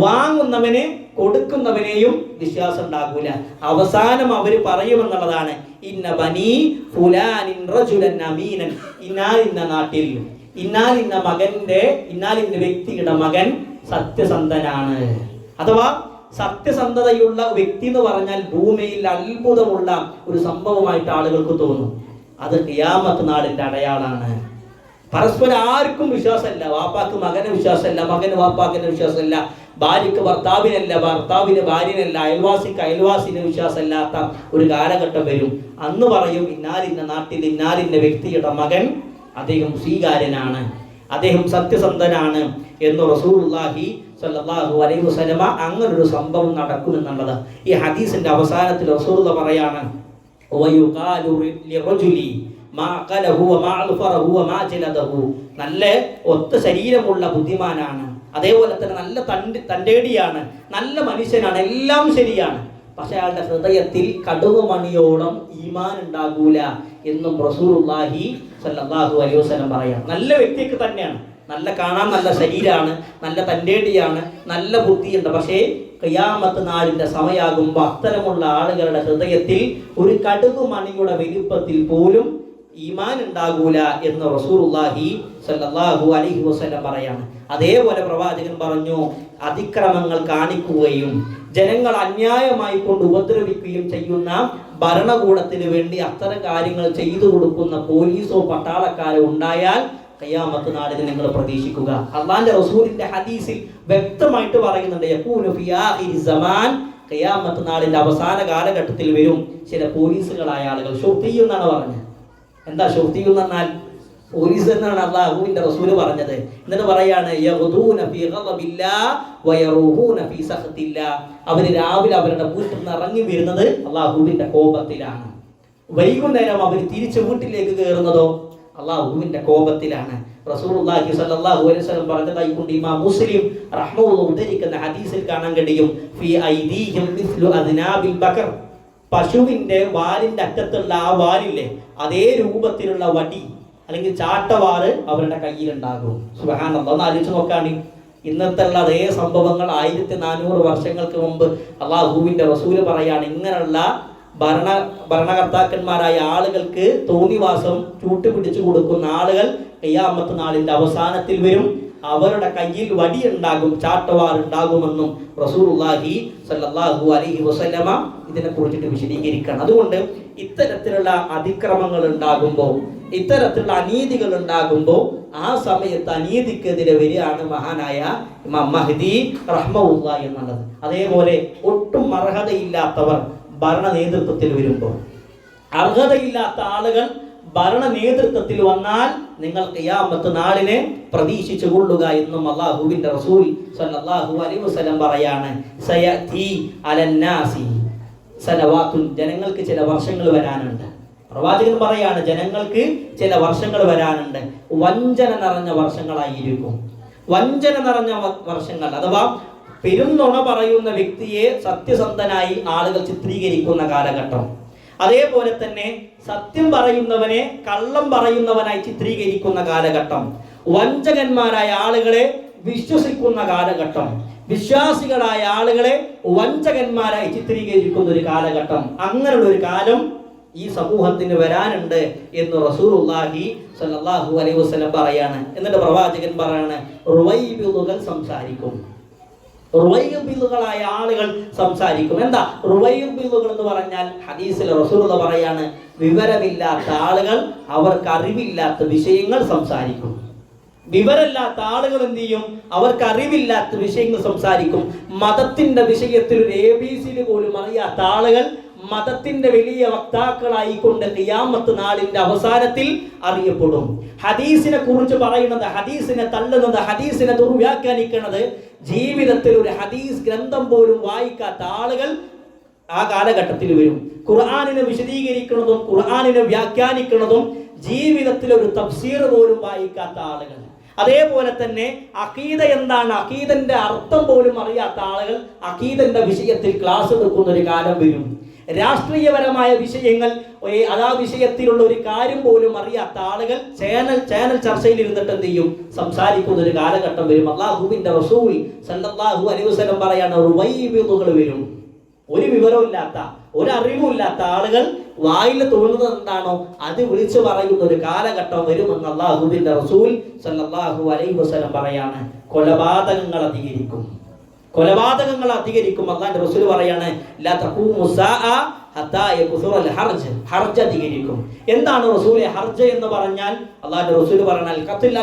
വാങ്ങുന്നവന് കൊടുക്കുന്നവനെയും വിശ്വാസം ഉണ്ടാകൂല. അവസാനം അവര് പറയുമെന്നുള്ളതാണ്, ഇന്ന ബനി ഫുലാനിൻ റജുലൻ അമീനൻ, ഇന്ന നാട്ടിൽ ഇന്നാലിന്ന വ്യക്തിയുടെ മകൻ സത്യസന്ധനാണ്. അഥവാ സത്യസന്ധതയുള്ള വ്യക്തി എന്ന് പറഞ്ഞാൽ ഭൂമിയിൽ അത്ഭുതമുള്ള ഒരു സംഭവമായിട്ട് ആളുകൾക്ക് തോന്നും. അത് ഖിയാമത്ത് നാളിന്റെ അടയാളാണ്. പരസ്പരം ആർക്കും വിശ്വാസമല്ല. വാപ്പാക്ക് മകന് വിശ്വാസമല്ല, മകന് വാപ്പാക്കിന് വിശ്വാസമല്ല, ഭാര്യക്ക് ഭർത്താവിനല്ല, ഭർത്താവിന് ഭാര്യനല്ല, അയൽവാസിക്ക് അയൽവാസിന് വിശ്വാസമില്ലാത്ത ഒരു കാലഘട്ടം വരും. അന്ന് പറയും, ഇന്നാലിന്ന നാട്ടിൽ ഇന്നാലിന്ന വ്യക്തിയുടെ മകൻ അദ്ദേഹം സ്വീകാര്യനാണ്, അദ്ദേഹം സത്യസന്ധനാണ് എന്ന് റസൂലുള്ളാഹി സ്വല്ലല്ലാഹു അലൈഹി വസല്ലമ അങ്ങനൊരു സംഭവം നടക്കുമെന്നുള്ളത് ഈ ഹദീസിന്റെ അവസാനത്തിൽ റസൂലുള്ള പറയാണ്, വയുഖാലു ലിറജുലി മാ ഖലഹു വമാ അൽഫറഹു വമാ ജലദഹു, നല്ല ഒത്ത ശരീരമുള്ള ബുദ്ധിമാനാണ്, അതേപോലെ തന്നെ നല്ല തന്റേടിയാണ്, നല്ല മനുഷ്യനാണ്, എല്ലാം ശരിയാണ്. പക്ഷെ അയാളുടെ ഹൃദയത്തിൽ കടുകുമണിയോളം ഈമാൻ ഉണ്ടാകൂല എന്നും റസൂലുള്ളാഹി സ്വല്ലല്ലാഹു അലൈഹി വസല്ലം പറയാം. നല്ല വ്യക്തിക്ക് തന്നെയാണ്, നല്ല കാണാൻ നല്ല ശരീരമാണ്, നല്ല തന്റേടിയാണ്, നല്ല ബുദ്ധിയുണ്ട്. പക്ഷേ ഖിയാമത്ത് നാളിന്റെ സമയമാകുമ്പോൾ അത്തരമുള്ള ആളുകളുടെ ഹൃദയത്തിൽ ഒരു കടുകുമണിയുടെ വലിപ്പത്തിൽ പോലും ഈമാൻ ഉണ്ടാകൂല എന്ന് റസൂലുള്ളാഹി സ്വല്ലല്ലാഹു അലൈഹി വസല്ലം പറയാണ്. അതേപോലെ പ്രവാചകൻ പറഞ്ഞു, അതിക്രമങ്ങൾ കാണിക്കുകയും ജനങ്ങൾ അന്യായമായി കൊണ്ട് ഉപദ്രവിക്കുകയും ചെയ്യുന്ന ഭരണകൂടത്തിന് വേണ്ടി അത്തരം കാര്യങ്ങൾ ചെയ്തു കൊടുക്കുന്ന പോലീസോ പട്ടാളക്കാരോ ഉണ്ടായാൽ ഖിയാമത്ത് നാളിൽ നിങ്ങൾ പ്രതീക്ഷിക്കുക. അല്ലാഹുവിന്റെ റസൂലിന്റെ ഹദീസിൽ വ്യക്തമായിട്ട് പറയുന്നുണ്ട്, യഖൂനു ഫി ആഖിരി സമാൻ, ഖിയാമത്ത് നാളിന്റെ അവസാന കാലഘട്ടത്തിൽ വരും ചില പോലീസുകളായ ആളുകൾ. ഷുർത്തിയു എന്നാണ് പറഞ്ഞത്. എന്താ ഷുർത്തിയു എന്ന് പറഞ്ഞാൽ? പോലീസ് എന്നാണ് അല്ലാഹുവിന്റെ റസൂൽ പറഞ്ഞത്. എന്നിട്ട് പറയാണ്, യഗ്ദൂന ഫീ ഗളബില്ലാഹ് വയറൂഹൂന ഫീ സഖത്തില്ലാഹ്, അവര് രാവിലെ അവരുടെ വീട്ടിൽ നിന്ന് ഇറങ്ങി വരുന്നത് അല്ലാഹുവിന്റെ കോപത്തിലാണ്, വൈകുന്നേരം അവർ തിരിച്ച് വീട്ടിലേക്ക് കയറുന്നതോ അല്ലാഹുവിന്റെ കോപത്തിലാണ്. റസൂലുള്ളാഹി സ്വല്ലല്ലാഹു അലൈഹി വസല്ലം പറഞ്ഞതായി കൊണ്ട് ഇമാം മുസ്ലിം റഹ്മത്തുള്ളാഹി ഉദ്ധരിക്കുന്ന ഹദീസിൽ കാണാൻ കഴിയും, ഫീ ഐദീഹിം മിസ്ലു അദ്നാബിൽ ബക്കർ, പശുവിന്റെ വാലിന്റെ അറ്റത്തുള്ള ആ വാലില്ലേ അതേ രൂപത്തിലുള്ള വടി അല്ലെങ്കിൽ ചാട്ടവാറ് അവരുടെ കയ്യിലുണ്ടാകും. സുബ്ഹാനല്ലാഹ്, ഒന്ന് ആലോചിച്ച് നോക്കാണ്. ഇന്നത്തെ ഉള്ള അതേ സംഭവങ്ങൾ 1400 വർഷങ്ങൾക്ക് മുമ്പ് അല്ലാഹുവിന്റെ റസൂല് പറയാണ്, ഇങ്ങനെയുള്ള ഭരണകർത്താക്കന്മാരായ ആളുകൾക്ക് തോന്നിവാസം ചൂട്ടുപിടിച്ചു കൊടുക്കുന്ന ആളുകൾ ഖിയാമത്ത് നാളിന്റെ അവസാനത്തിൽ വരും, അവരുടെ കയ്യിൽ വടി ഉണ്ടാകും, ചാട്ടവാർ ഉണ്ടാകുമെന്നും റസൂലുള്ളാഹി സ്വല്ലല്ലാഹു അലൈഹി വസല്ലമ ഇതിനെ കുറിച്ചിട്ട് വിശദീകരിക്കുകയാണ്. അതുകൊണ്ട് ഇത്തരത്തിലുള്ള അതിക്രമങ്ങൾ ഉണ്ടാകുമ്പോൾ, ഇത്തരത്തിലുള്ള അനീതികൾ ഉണ്ടാകുമ്പോൾ ആ സമയത്ത് അനീതിക്കെതിരെ വരികയാണ് മഹാനായ ഇമാം മഹ്ദി റഹ്മത്തുള്ളാഹി എന്നുള്ളത്. അതേപോലെ ഒട്ടും അർഹതയില്ലാത്തവർ ഭരണ നേതൃത്വത്തിൽ വരുമ്പോൾ, അർഹതയില്ലാത്ത ആളുകൾ ഭരണ നേതൃത്വത്തിൽ വന്നാൽ നിങ്ങൾ ഖിയാമത്ത് നാളിനെ പ്രതീക്ഷിച്ചു കൊള്ളുക എന്നും അല്ലാഹുവിന്റെ റസൂൽ സ്വല്ലല്ലാഹു അലൈഹി വസല്ലം പറയാണ്. സയതി അലന്നാസി സനവാത്തുൻ, ജനങ്ങൾക്ക് ചില വർഷങ്ങൾ വരാനുണ്ട്. പ്രവാചകൻ പറയാണ്, ജനങ്ങൾക്ക് ചില വർഷങ്ങൾ വരാനുണ്ട്, വഞ്ചന നിറഞ്ഞ വർഷങ്ങളായിരിക്കും. വഞ്ചന നിറഞ്ഞ വർഷങ്ങൾ അഥവാ പെരുന്നുണ പറയുന്ന വ്യക്തിയെ സത്യസന്ധനായി ആളുകൾ ചിത്രീകരിക്കുന്ന കാലഘട്ടം, അതേപോലെ തന്നെ സത്യം പറയുന്നവനെ കള്ളം പറയുന്നവനായി ചിത്രീകരിക്കുന്ന കാലഘട്ടം, വഞ്ചകന്മാരായ ആളുകളെ വിശ്വസിക്കുന്ന കാലഘട്ടം, വിശ്വാസികളായ ആളുകളെ വഞ്ചകന്മാരായി ചിത്രീകരിക്കുന്ന ഒരു കാലഘട്ടം. അങ്ങനെയുള്ള ഒരു കാലം ഈ സമൂഹത്തിന് വരാനുണ്ട് എന്ന് റസൂലുള്ളാഹി സ്വല്ലല്ലാഹു അലൈഹി വസല്ലം പറയാണ്. എന്നിട്ട് പ്രവാചകൻ പറയാണ്, റുവൈബിളുകൾ സംസാരിക്കും. റുവൈബിളുകളായ ആളുകൾ സംസാരിക്കും. എന്താ റുവൈബിളുകൾ എന്ന് പറഞ്ഞാൽ? ഹദീസിൽ റസൂലുള്ളാഹി പറയാണ്, വിവരമില്ലാത്ത ആളുകൾ, അവർക്ക് അറിവില്ലാത്ത വിഷയങ്ങൾ സംസാരിക്കും. വിവരമില്ലാത്ത ആളുകൾ എന്ത് ചെയ്യും? അവർക്ക് അറിവില്ലാത്ത വിഷയങ്ങൾ സംസാരിക്കും. മതത്തിന്റെ വിഷയത്തിൽ ഒരു ABCD പോലും അറിയാത്ത ആളുകൾ മതത്തിന്റെ വലിയ വക്താക്കളായിക്കൊണ്ട് ഖിയാമത്ത് നാളിന്റെ അവസാനത്തിൽ അറിയപ്പെടും. ഹദീസിനെ കുറിച്ച് പറയുന്നത്, ഹദീസിനെ തള്ളുന്നത്, ഹദീസിനെ ദുർവ്യാഖ്യാനിക്കുന്നത്, ജീവിതത്തിൽ ഒരു ഹദീസ് ഗ്രന്ഥം പോലും വായിക്കാത്ത ആളുകൾ ആ കാലഘട്ടത്തിൽ വരും. ഖുർആനിനെ വിശദീകരിക്കുന്നതും ഖുർആനിനെ വ്യാഖ്യാനിക്കുന്നതും ജീവിതത്തിൽ ഒരു തഫ്സീർ പോലും വായിക്കാത്ത ആളുകൾ. അതേപോലെ തന്നെ അഖീദ എന്താണ്, അഖീദന്റെ അർത്ഥം പോലും അറിയാത്ത ആളുകൾ അഖീദന്റെ വിഷയത്തിൽ ക്ലാസ് എടുക്കുന്ന ഒരു കാലം വരും. രാഷ്ട്രീയപരമായ വിഷയങ്ങൾ, ആ വിഷയത്തിലുള്ള ഒരു കാര്യം പോലും അറിയാത്ത ആളുകൾ ചാനൽ ചർച്ചയിൽ ഇരുന്നിട്ട് എന്ത് ചെയ്യും? സംസാരിക്കുന്ന ഒരു കാലഘട്ടം വരും. അല്ലാഹുവിന്റെ റസൂൽ സല്ലല്ലാഹു അലൈഹി വസല്ലം പറയാണ്, റുവൈബിളുകൾ വരും. ഒരു വിവരമില്ലാത്ത, ഒരു അറിവുമില്ലാത്ത ആളുകൾ വായിൽ തോന്നുന്നത് എന്താണോ അത് വിളിച്ചു പറയുന്ന ഒരു കാലഘട്ടം വരുമെന്ന് അല്ലാഹുവിന്റെ റസൂൽ സല്ലല്ലാഹു അലൈഹി വസല്ലം പറയാണ്. കൊലപാതകങ്ങൾ അധികരിക്കും. കൊലപാതകങ്ങൾ അധികരിക്കും. അല്ലാഹുവിന്റെ റസൂൽ പറയാണ്, ലാ തഖൂമു സാഅ ഹത്താ യക്സുറൽ ഹർജ്. ഹർജ് അധികരിക്കും. എന്താണ് റസൂലെ ഹർജ് എന്ന് പറഞ്ഞാൽ? അല്ലാഹുവിന്റെ റസൂൽ പറയാണ്,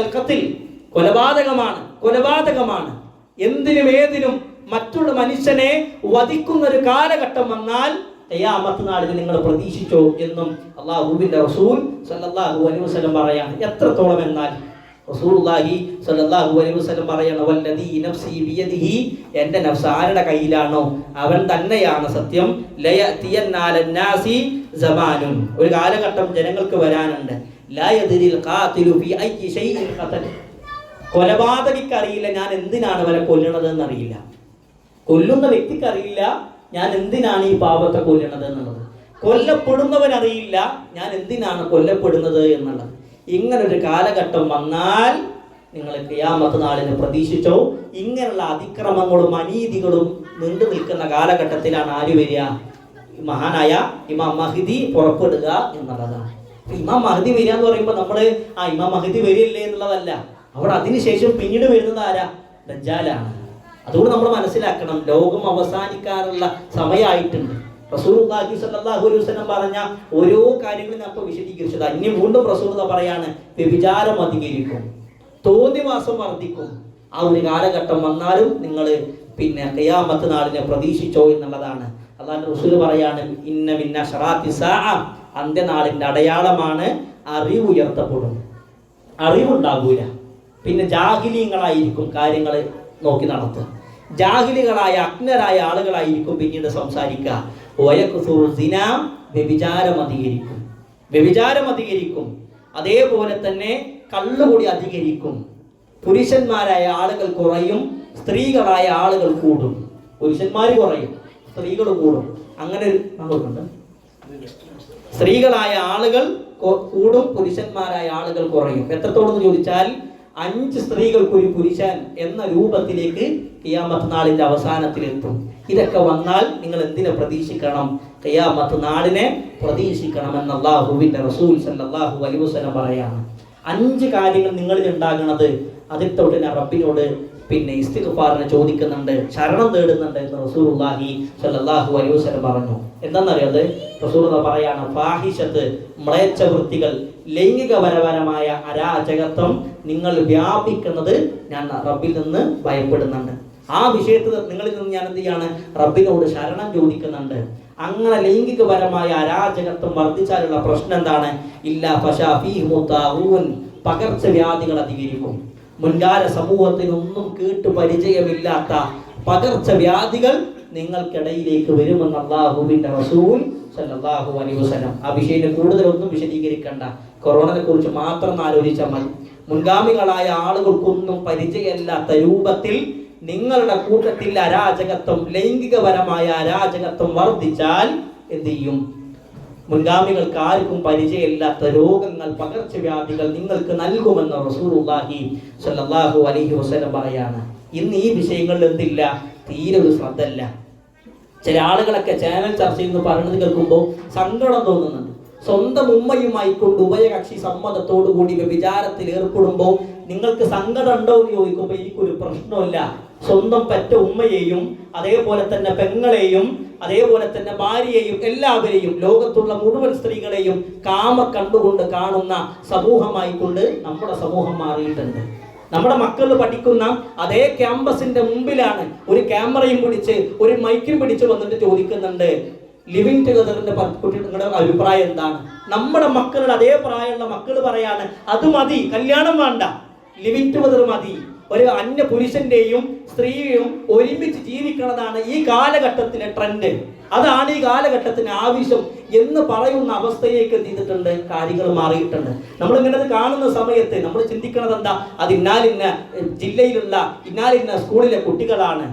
അൽ ഖത്ൽ, കൊലപാതകമാണ്, കൊലപാതകമാണ്. എന്തിനും ഏതിനും മറ്റുള്ള മനുഷ്യനെ വധിക്കുന്ന ഒരു കാലഘട്ടം വന്നാൽ ഖിയാമത്ത് നാളിൽ നിങ്ങൾ പ്രതീക്ഷിച്ചോ എന്നും അല്ലാഹുവിന്റെ റസൂൽ സല്ലല്ലാഹു അലൈഹി വസല്ലം പറയാണ്. എത്രത്തോളം എന്നാൽ റസൂലുള്ളാഹി സ്വല്ലല്ലാഹു അലൈഹി വസല്ലം പറയാണ്, വല്ലദീ നഫ്സി ബിയദിഹി, എൻ്റെ നഫ്സ് ആരുടെ കയ്യിലാണോ അവൻ തന്നെയാണ് സത്യം. ലയതിയന്നാലന്നാസി സമാനുൻ, ഒരു കാലഘട്ടം ജനങ്ങൾക്ക് വരാനുണ്ട്. ലാ യദ്രിൽ ഖാതിലു ഫി അയ്യി ഷൈഇൻ ഖതൽ, കൊലപാതകിക്ക് അറിയില്ല ഞാൻ എന്തിനാണ് അവനെ കൊല്ലണത് എന്നറിയില്ല. കൊല്ലുന്ന വ്യക്തിക്ക് അറിയില്ല ഞാൻ എന്തിനാണ് ഈ പാപത്തെ കൊല്ലണത് എന്നുള്ളത്. കൊല്ലപ്പെടുന്നവനറിയില്ല ഞാൻ എന്തിനാണ് കൊല്ലപ്പെടുന്നത് എന്നുള്ളത്. ഇങ്ങനൊരു കാലഘട്ടം വന്നാൽ നിങ്ങൾ ഖിയാമത്ത് നാളിനെ പ്രതീക്ഷിച്ചോ. ഇങ്ങനെയുള്ള അതിക്രമങ്ങളും അനീതികളും നീണ്ടു നിൽക്കുന്ന കാലഘട്ടത്തിലാണ് ആര് വരിക? മഹാനായ ഇമാം മഹ്ദി പുറപ്പെടുക എന്നുള്ളതാണ്. ഇമാം മഹ്ദി വരിക എന്ന് പറയുമ്പോൾ നമ്മള് ഇമാം മഹ്ദി വരില്ലേ എന്നുള്ളതല്ല. അവിടെ അതിനുശേഷം പിന്നീട് വരുന്നത് ആരാ? ദജ്ജാലാണ്. അതുകൊണ്ട് നമ്മൾ മനസ്സിലാക്കണം, ലോകം അവസാനിക്കാനുള്ള സമയമായിട്ടുണ്ട്. റസൂലുള്ളാഹി സ്വല്ലല്ലാഹു അലൈഹി വസല്ലം പറഞ്ഞ ഓരോ കാര്യങ്ങളും ഞാൻ ഇപ്പോൾ വിശദീകരിച്ചത്. ഇനി വീണ്ടും റസൂലുള്ളാഹി പറയാണ്, വ്യഭിചാരം അധികരിക്കും, തോന്നിവാസം വർദ്ധിക്കും. ആ ഒരു കാലഘട്ടം വന്നാലും നിങ്ങൾ ഖിയാമത്ത് നാളിനെ പ്രതീക്ഷിച്ചോ എന്നുള്ളതാണ്. അല്ലാഹുവിന്റെ റസൂൽ പറയാണ്, ഇന്ന മിൻ അശ്റാത്തി സാഅ, അന്ത്യനാളിന്റെ അടയാളമാണ് അറിവ് ഉയർത്തപ്പെടും. അറിവുണ്ടാകൂല. പിന്നെ ജാഹിലീങ്ങളായിരിക്കും കാര്യങ്ങൾ നോക്കി നടത്തുക. ജാഹിലികളായ അജ്ഞരായ ആളുകളായിരിക്കും പിന്നീട് സംസാരിക്കുക. വ്യഭിചാരം അധികരിക്കും, വ്യഭിചാരം അധികരിക്കും. അതേപോലെ തന്നെ കള്ളുകൂടി അധികരിക്കും. പുരുഷന്മാരായ ആളുകൾ കുറയും, സ്ത്രീകളായ ആളുകൾ കൂടും. പുരുഷന്മാർ കുറയും, സ്ത്രീകൾ കൂടും. അങ്ങനെ സ്ത്രീകളായ ആളുകൾ കൂടും, പുരുഷന്മാരായ ആളുകൾ കുറയും. എത്രത്തോളം ചോദിച്ചാൽ 5 സ്ത്രീകൾക്ക് ഒരു പുരുഷൻ എന്ന രൂപത്തിലേക്ക് ഖിയാമത്ത് നാളിന്റെ അവസാനത്തിലെത്തും. ഇതൊക്കെ വന്നാൽ നിങ്ങൾ എന്തിനെ പ്രതീക്ഷിക്കണം? ഖിയാമത്ത് നാളിനെ പ്രതീക്ഷിക്കണം എന്ന് അല്ലാഹുവിന്റെ റസൂൽ സല്ലല്ലാഹു അലൈഹി വസല്ലം പറയാണ്. 5 കാര്യങ്ങൾ നിങ്ങളിൽ ഉണ്ടാകുന്നത് അതിൽ തൊട്ട് ഞാൻ റബ്ബിനോട് ഇസ്തിഗ്ഫാറിനെ ചോദിക്കുന്നുണ്ട്, ശരണം തേടുന്നുണ്ട് എന്ന് റസൂലുള്ളാഹി സ്വല്ലല്ലാഹു അലൈഹി വസല്ലം പറഞ്ഞു. എന്താണെന്നറിയാതെ റസൂലുള്ളാഹി പറയാണ്, ഫാഹിഷത്ത്, മ്ലേച്ഛ വൃത്തികൾ, ലൈംഗികപരമായ അരാജകത്വം നിങ്ങൾ വ്യാപിക്കുന്നത് ഞാൻ റബ്ബിൽ നിന്ന് ഭയപ്പെടുന്നുണ്ട്. ആ വിഷയത്തിൽ നിങ്ങളിൽ നിന്ന് ഞാൻ എന്ത് ചെയ്യാണ്? റബ്ബിനോട് ശരണം ചോദിക്കുന്നുണ്ട്. അങ്ങനെ ലൈംഗികപരമായ അരാജകത്വം വർദ്ധിച്ചാലുള്ള പ്രശ്നം എന്താണ്? ഇല്ലാ ഫശാ ഫീഹിമു താഊൻ, പകർച്ചവ്യാധികൾ അധികരിക്കും. മുൻകാല സമൂഹത്തിനൊന്നും കേട്ടു പരിചയമില്ലാത്ത പകർച്ചവ്യാധികൾ നിങ്ങൾക്കിടയിലേക്ക് വരുമെന്ന് അല്ലാഹുവിന്റെ റസൂൽ സല്ലല്ലാഹു അലൈഹി വസല്ലം. ആ വിഷയം കൂടുതലൊന്നും വിശദീകരിക്കണ്ട, കൊറോണയെ കുറിച്ച് മാത്രം ആലോചിച്ചാൽ മതി. മുൻഗാമികളായ ആളുകൾക്കൊന്നും പരിചയമില്ലാത്ത രൂപത്തിൽ നിങ്ങളുടെ കൂട്ടത്തിൽ അരാജകത്വം, ലൈംഗികപരമായ അരാജകത്വം വർദ്ധിച്ചാൽ എന്ത് ചെയ്യും? മുൻഗാമികൾക്ക് ആർക്കും പരിചയമില്ലാത്ത രോഗങ്ങൾ, പകർച്ചവ്യാധികൾ നിങ്ങൾക്ക് നൽകുമെന്ന് റസൂലുള്ളാഹി സ്വല്ലല്ലാഹു അലൈഹി വസല്ലം പറയാണ്. ഇന്ന് ഈ വിഷയങ്ങളിൽ എന്തില്ല? തീരെ ഒരു ശ്രദ്ധയില്ല. ചില ആളുകളൊക്കെ ചാനൽ ചർച്ചയിൽ നിന്ന് പറയുന്നത് കേൾക്കുമ്പോൾ സങ്കടം തോന്നുന്നുണ്ട്. സ്വന്തം ഉമ്മയുമായി കൊണ്ട് ഉഭയകക്ഷി സമ്മതത്തോടുകൂടി വ്യഭിചാരത്തിൽ ഏർപ്പെടുമ്പോൾ നിങ്ങൾക്ക് സങ്കടം ഉണ്ടോ എന്ന് ചോദിക്കുമ്പോൾ എനിക്കൊരു പ്രശ്നമില്ല. സ്വന്തം പെറ്റ ഉമ്മയെയും അതേപോലെ തന്നെ പെങ്ങളെയും അതേപോലെ തന്നെ ഭാര്യയെയും എല്ലാവരെയും ലോകത്തുള്ള മുഴുവൻ സ്ത്രീകളെയും കണ്ടുകൊണ്ട് കാണുന്ന സമൂഹമായിക്കൊണ്ട് നമ്മുടെ സമൂഹം മാറിയിട്ടുണ്ട്. നമ്മുടെ മക്കൾ പഠിക്കുന്ന അതേ ക്യാമ്പസിന്റെ മുമ്പിലാണ് ഒരു ക്യാമറയും പിടിച്ച് ഒരു മൈക്കും പിടിച്ച് വന്നിട്ട് ചോദിക്കുന്നുണ്ട്, ലിവിങ് ടുഗദറിന്റെ നിങ്ങളുടെ അഭിപ്രായം എന്താണ്? നമ്മുടെ മക്കളുടെ അതേ പ്രായമുള്ള മക്കൾ പറയാണ്, അത് മതി, കല്യാണം വേണ്ട, ലിവിങ് ടുഗദർ മതി. ഒരു അന്യ പുരുഷന്റെയും സ്ത്രീയും ഒരുമിച്ച് ജീവിക്കുന്നതാണ് ഈ കാലഘട്ടത്തിലെ ട്രെൻഡ്, അതാണ് ഈ കാലഘട്ടത്തിന് ആവശ്യം എന്ന് പറയുന്ന അവസ്ഥയിലേക്ക് എന്ത് ചെയ്തിട്ടുണ്ട്, കാര്യങ്ങൾ മാറിയിട്ടുണ്ട്. നമ്മൾ ഇങ്ങനെ കാണുന്ന സമയത്ത് നമ്മൾ ചിന്തിക്കുന്നത് എന്താ, അത് ഇന്നാലിന്ന ജില്ലയിലുള്ള ഇന്നാലിന്ന സ്കൂളിലെ കുട്ടികളാണ്.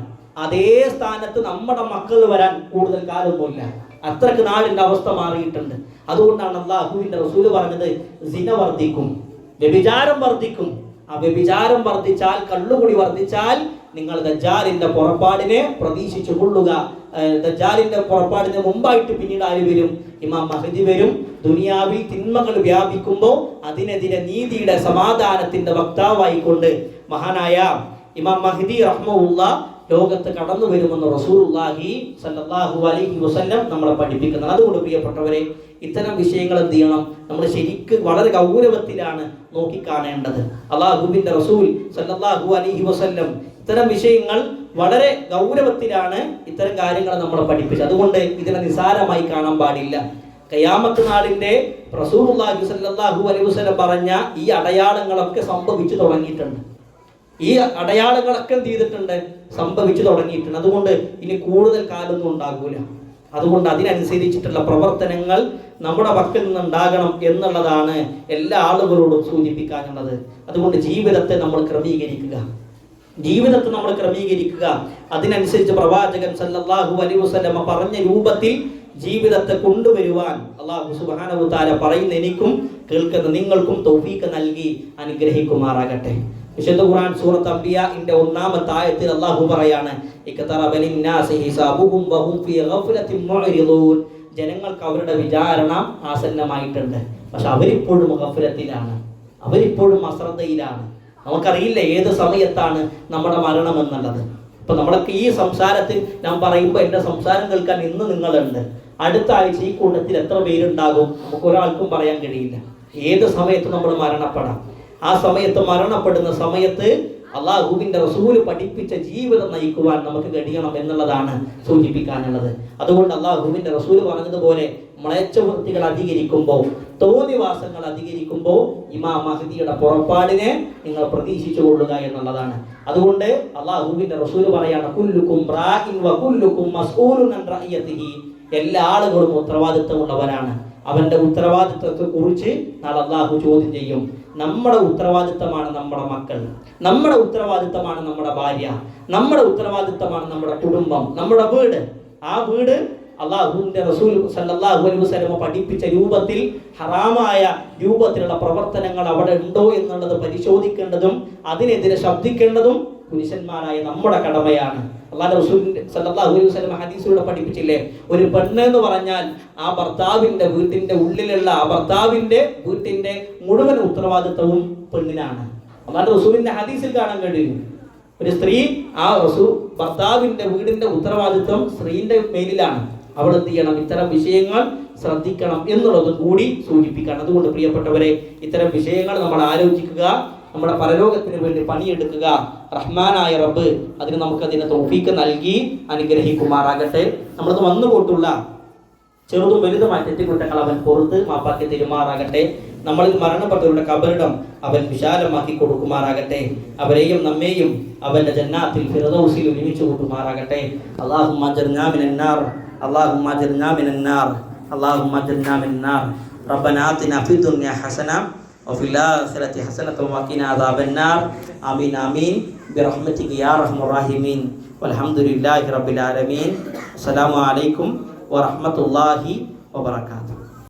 അതേ സ്ഥാനത്ത് നമ്മുടെ മക്കൾ വരാൻ കൂടുതൽ കാലമൊന്നുമില്ല. അത്രക്ക് നാടിന്റെ അവസ്ഥ മാറിയിട്ടുണ്ട്. അതുകൊണ്ടാണ് അല്ലാഹുവിന്റെ റസൂല് പറഞ്ഞത്, സിന വർദ്ധിക്കും, വ്യഭിചാരം വർദ്ധിക്കും. ആ വ്യഭിചാരം വർദ്ധിച്ചാൽ, കള്ളുകുടി വർദ്ധിച്ചാൽ നിങ്ങൾ ദജ്ജാലിന്റെ പുറപ്പാടിനെ പ്രതീക്ഷിച്ചു കൊള്ളുക. ദജ്ജാലിന്റെ പുറപ്പാടിന് മുമ്പായിട്ട് പിന്നീട് ആര് വരും? ഇമാം മഹദി വരും. ദുനിയാവിൽ തിന്മകൾ വ്യാപിക്കുമ്പോൾ അതിനെതിരെ നീതിയുടെ സമാധാനത്തിന്റെ വക്താവായിക്കൊണ്ട് മഹാനായ ഇമാം മഹദി റഹ്മത്തുള്ളാഹി ലോകത്ത് കടന്നു വരുമെന്ന് റസൂലുള്ളാഹി സ്വല്ലല്ലാഹു അലൈഹി വസല്ലം നമ്മളെ പഠിപ്പിക്കുന്നത്. അതുകൊണ്ട് പ്രിയപ്പെട്ടവരെ, ഇത്തരം വിഷയങ്ങൾ എന്ത് ചെയ്യണം, നമ്മൾ ശരിക്ക് വളരെ ഗൗരവത്തിലാണ് നോക്കിക്കാണേണ്ടത്. അല്ലാഹുവിന്റെ റസൂൽ സ്വല്ലല്ലാഹു അലൈഹി വസല്ലം ഇത്തരം വിഷയങ്ങൾ വളരെ ഗൗരവത്തിലാണ് ഇത്തരം കാര്യങ്ങൾ നമ്മളെ പഠിപ്പിച്ചത്. അതുകൊണ്ട് ഇതിനെ നിസാരമായി കാണാൻ പാടില്ല. ഖിയാമത്ത് നാളിന്റെ റസൂലുള്ളാഹി സ്വല്ലല്ലാഹു അലൈഹി വസല്ലം പറഞ്ഞ ഈ അടയാളങ്ങളൊക്കെ സംഭവിച്ചു തുടങ്ങിയിട്ടുണ്ട്. ഈ അടയാളങ്ങളൊക്കെ എന്ത് ചെയ്തിട്ടുണ്ട്, സംഭവിച്ചു തുടങ്ങിയിട്ടുണ്ട്. അതുകൊണ്ട് ഇനി കൂടുതൽ കാലമൊന്നും ഉണ്ടാകൂല. അതുകൊണ്ട് അതിനനുസരിച്ചിട്ടുള്ള പ്രവർത്തനങ്ങൾ നമ്മുടെ പക്കൽ നിന്നുണ്ടാകണം എന്നുള്ളതാണ് എല്ലാ ആളുകളോടും സൂചിപ്പിക്കാനുള്ളത്. അതുകൊണ്ട് ജീവിതത്തെ നമ്മൾ ക്രമീകരിക്കുക, അതിനനുസരിച്ച് പ്രവാചകൻ സല്ലല്ലാഹു അലൈഹി വസല്ലം പറഞ്ഞ രൂപത്തിൽ ജീവിതത്തെ കൊണ്ടുവരുവാൻ അല്ലാഹു സുബ്ഹാനഹു വ തആല പറയുന്ന എനിക്കും കേൾക്കുന്ന നിങ്ങൾക്കും തൗഫീഖ് നൽകി അനുഗ്രഹിക്കുമാറാകട്ടെ. വിശുദ്ധ ഖുർആൻ സൂറത്ത് അംബിയാഇന്റെ 1-ാമത്തെ ആയത്തിൽ അല്ലാഹു പറയാണ്, ഇഖ്തറബ ലിന്നാസി ഹിസാബുഹും വഹും ഫീ ഗഫ്ലത്തിൻ മുഅ്രിദൂൻ. ജനങ്ങൾക്ക് അവരുടെ വിചാരണ ആസന്നമായിട്ടുണ്ട്, പക്ഷെ അവരിപ്പോഴും ഗഫലത്തിലാണ്, അവരിപ്പോഴും അശ്രദ്ധയിലാണ്. നമുക്കറിയില്ല ഏത് സമയത്താണ് നമ്മുടെ മരണം എന്നുള്ളത്. ഇപ്പൊ നമ്മളൊക്കെ ഈ സംസാരത്തിൽ ഞാൻ പറയുമ്പോൾ എൻ്റെ സംസാരം കേൾക്കാൻ ഇന്ന് നിങ്ങളുണ്ട്, അടുത്ത ആഴ്ച ഈ കൂട്ടത്തിൽ എത്ര പേരുണ്ടാകും നമുക്ക് ഒരാൾക്കും പറയാൻ കഴിയില്ല. ഏത് സമയത്ത് നമ്മൾ മരണപ്പെടാം. ആ സമയത്ത് മരണപ്പെടുന്ന സമയത്ത് അല്ലാഹുവിന്റെ റസൂൽ പഠിപ്പിച്ച ജീവിതം നയിക്കുവാൻ നമുക്ക് കഴിയണം എന്നുള്ളതാണ് സൂചിപ്പിക്കാനുള്ളത്. അതുകൊണ്ട് അല്ലാഹുവിന്റെ റസൂൽ പറഞ്ഞതുപോലെ മ്ലേച്ഛവൃത്തികൾ അധികരിക്കുമ്പോൾ, തോന്നിവാസങ്ങൾ അധികരിക്കുമ്പോൾ ഇമാം മഹദിയുടെ പുറപ്പാടിനെ നിങ്ങൾ പ്രതീക്ഷിച്ചു കൊള്ളുക എന്നുള്ളതാണ്. അതുകൊണ്ട് അല്ലാഹുവിന്റെ റസൂൽ പറയാണ്, കുല്ലുക്കും റാഇൻ വ കുല്ലുക്കും മസ്ഊലുൻ അൻ റഅയതിഹി. എല്ലാ ആളുകളും ഉത്തരവാദിത്തമുള്ളവരാണ്. അവന്റെ ഉത്തരവാദിത്തത്തെ കുറിച്ച് നാളെ അല്ലാഹു ചോദ്യം ചെയ്യും. നമ്മുടെ ഉത്തരവാദിത്തമാണ് നമ്മുടെ മക്കൾ, നമ്മുടെ ഉത്തരവാദിത്തമാണ് നമ്മുടെ ഭാര്യ, നമ്മുടെ ഉത്തരവാദിത്തമാണ് നമ്മുടെ കുടുംബം, നമ്മുടെ വീട്. ആ വീട് അല്ലാഹുവിന്റെ റസൂൽ സല്ലല്ലാഹു അലൈഹി വസല്ലം പഠിപ്പിച്ച രൂപത്തിൽ ഹറാമായ രൂപത്തിലുള്ള പ്രവർത്തനങ്ങൾ അവിടെ ഉണ്ടോ എന്നുള്ളത് പരിശോധിക്കേണ്ടതും അതിനെതിരെ ശബ്ദിക്കേണ്ടതും പുരുഷന്മാരായ നമ്മുടെ കടമയാണ്. അല്ലാഹു റസൂൽ സല്ലല്ലാഹു അലൈഹി വസല്ലം ഹദീസിലൂടെ പഠിപ്പിച്ചില്ലേ, ഒരു പെണ്ണ് എന്ന് പറഞ്ഞാൽ ആ ഭർത്താവിന്റെ വീട്ടിന്റെ ഉള്ളിലുള്ള ആ ഭർത്താവിന്റെ വീട്ടിന്റെ മുഴുവൻ ഉത്തരവാദിത്വവും പെണ്ണിനാണ്. അല്ലാഹു റസൂലിന്റെ ഹദീസിൽ കാണാൻ കഴിയും, ഒരു സ്ത്രീ ആ ഭർത്താവിന്റെ വീടിന്റെ ഉത്തരവാദിത്വം സ്ത്രീന്റെ മേലിലാണ്. അവൾ എന്ത് ചെയ്യണം, ഇത്തരം വിഷയങ്ങൾ ശ്രദ്ധിക്കണം എന്നുള്ളതും കൂടി സൂചിപ്പിക്കണം. അതുകൊണ്ട് പ്രിയപ്പെട്ടവരെ, ഇത്തരം വിഷയങ്ങൾ നമ്മൾ ആലോചിക്കുക, നമ്മുടെ പരലോകത്തിന് വേണ്ടി പണിയെടുക്കുക. റഹ്മാനായ റബ്ബ് അതിന് തൗഫീഖ് നൽകി അനുഗ്രഹിക്കുമാറാകട്ടെ. നമ്മളത് വന്നുപോട്ടുള്ള ചെറുതും വലുതുമായ തെറ്റുകുറ്റങ്ങൾ അവൻ പുറത്ത് മാപ്പാക്കി തരുമാറാകട്ടെ. നമ്മളിൽ മരണപ്പെട്ടവരുടെ കബറിടം അവൻ വിശാലമാക്കി കൊടുക്കുമാറാകട്ടെ. അവരെയും നമ്മെയും അവന്റെ ജന്നാത്തിൽ ഫിർദൗസിൽ ഒരുമിച്ച് കൂട്ടുമാറാകട്ടെ. അല്ലാഹുമ്മ അജ്ർനാ മിനന്നാർ, അല്ലാഹുമ്മ അജ്ർനാ മിനന്നാർ, അല്ലാഹുമ്മ അജ്ർനാ മിനന്നാർ. റബ്ബനാ ആതിനാ ഫിദ് ദുനിയാ ഹസന وفي الآخرة حسنة وقنا عذاب النار. آمين آمين برحمتك يا أرحم الراحمين والحمد لله رب العالمين. السلام عليكم ورحمة الله وبركاته.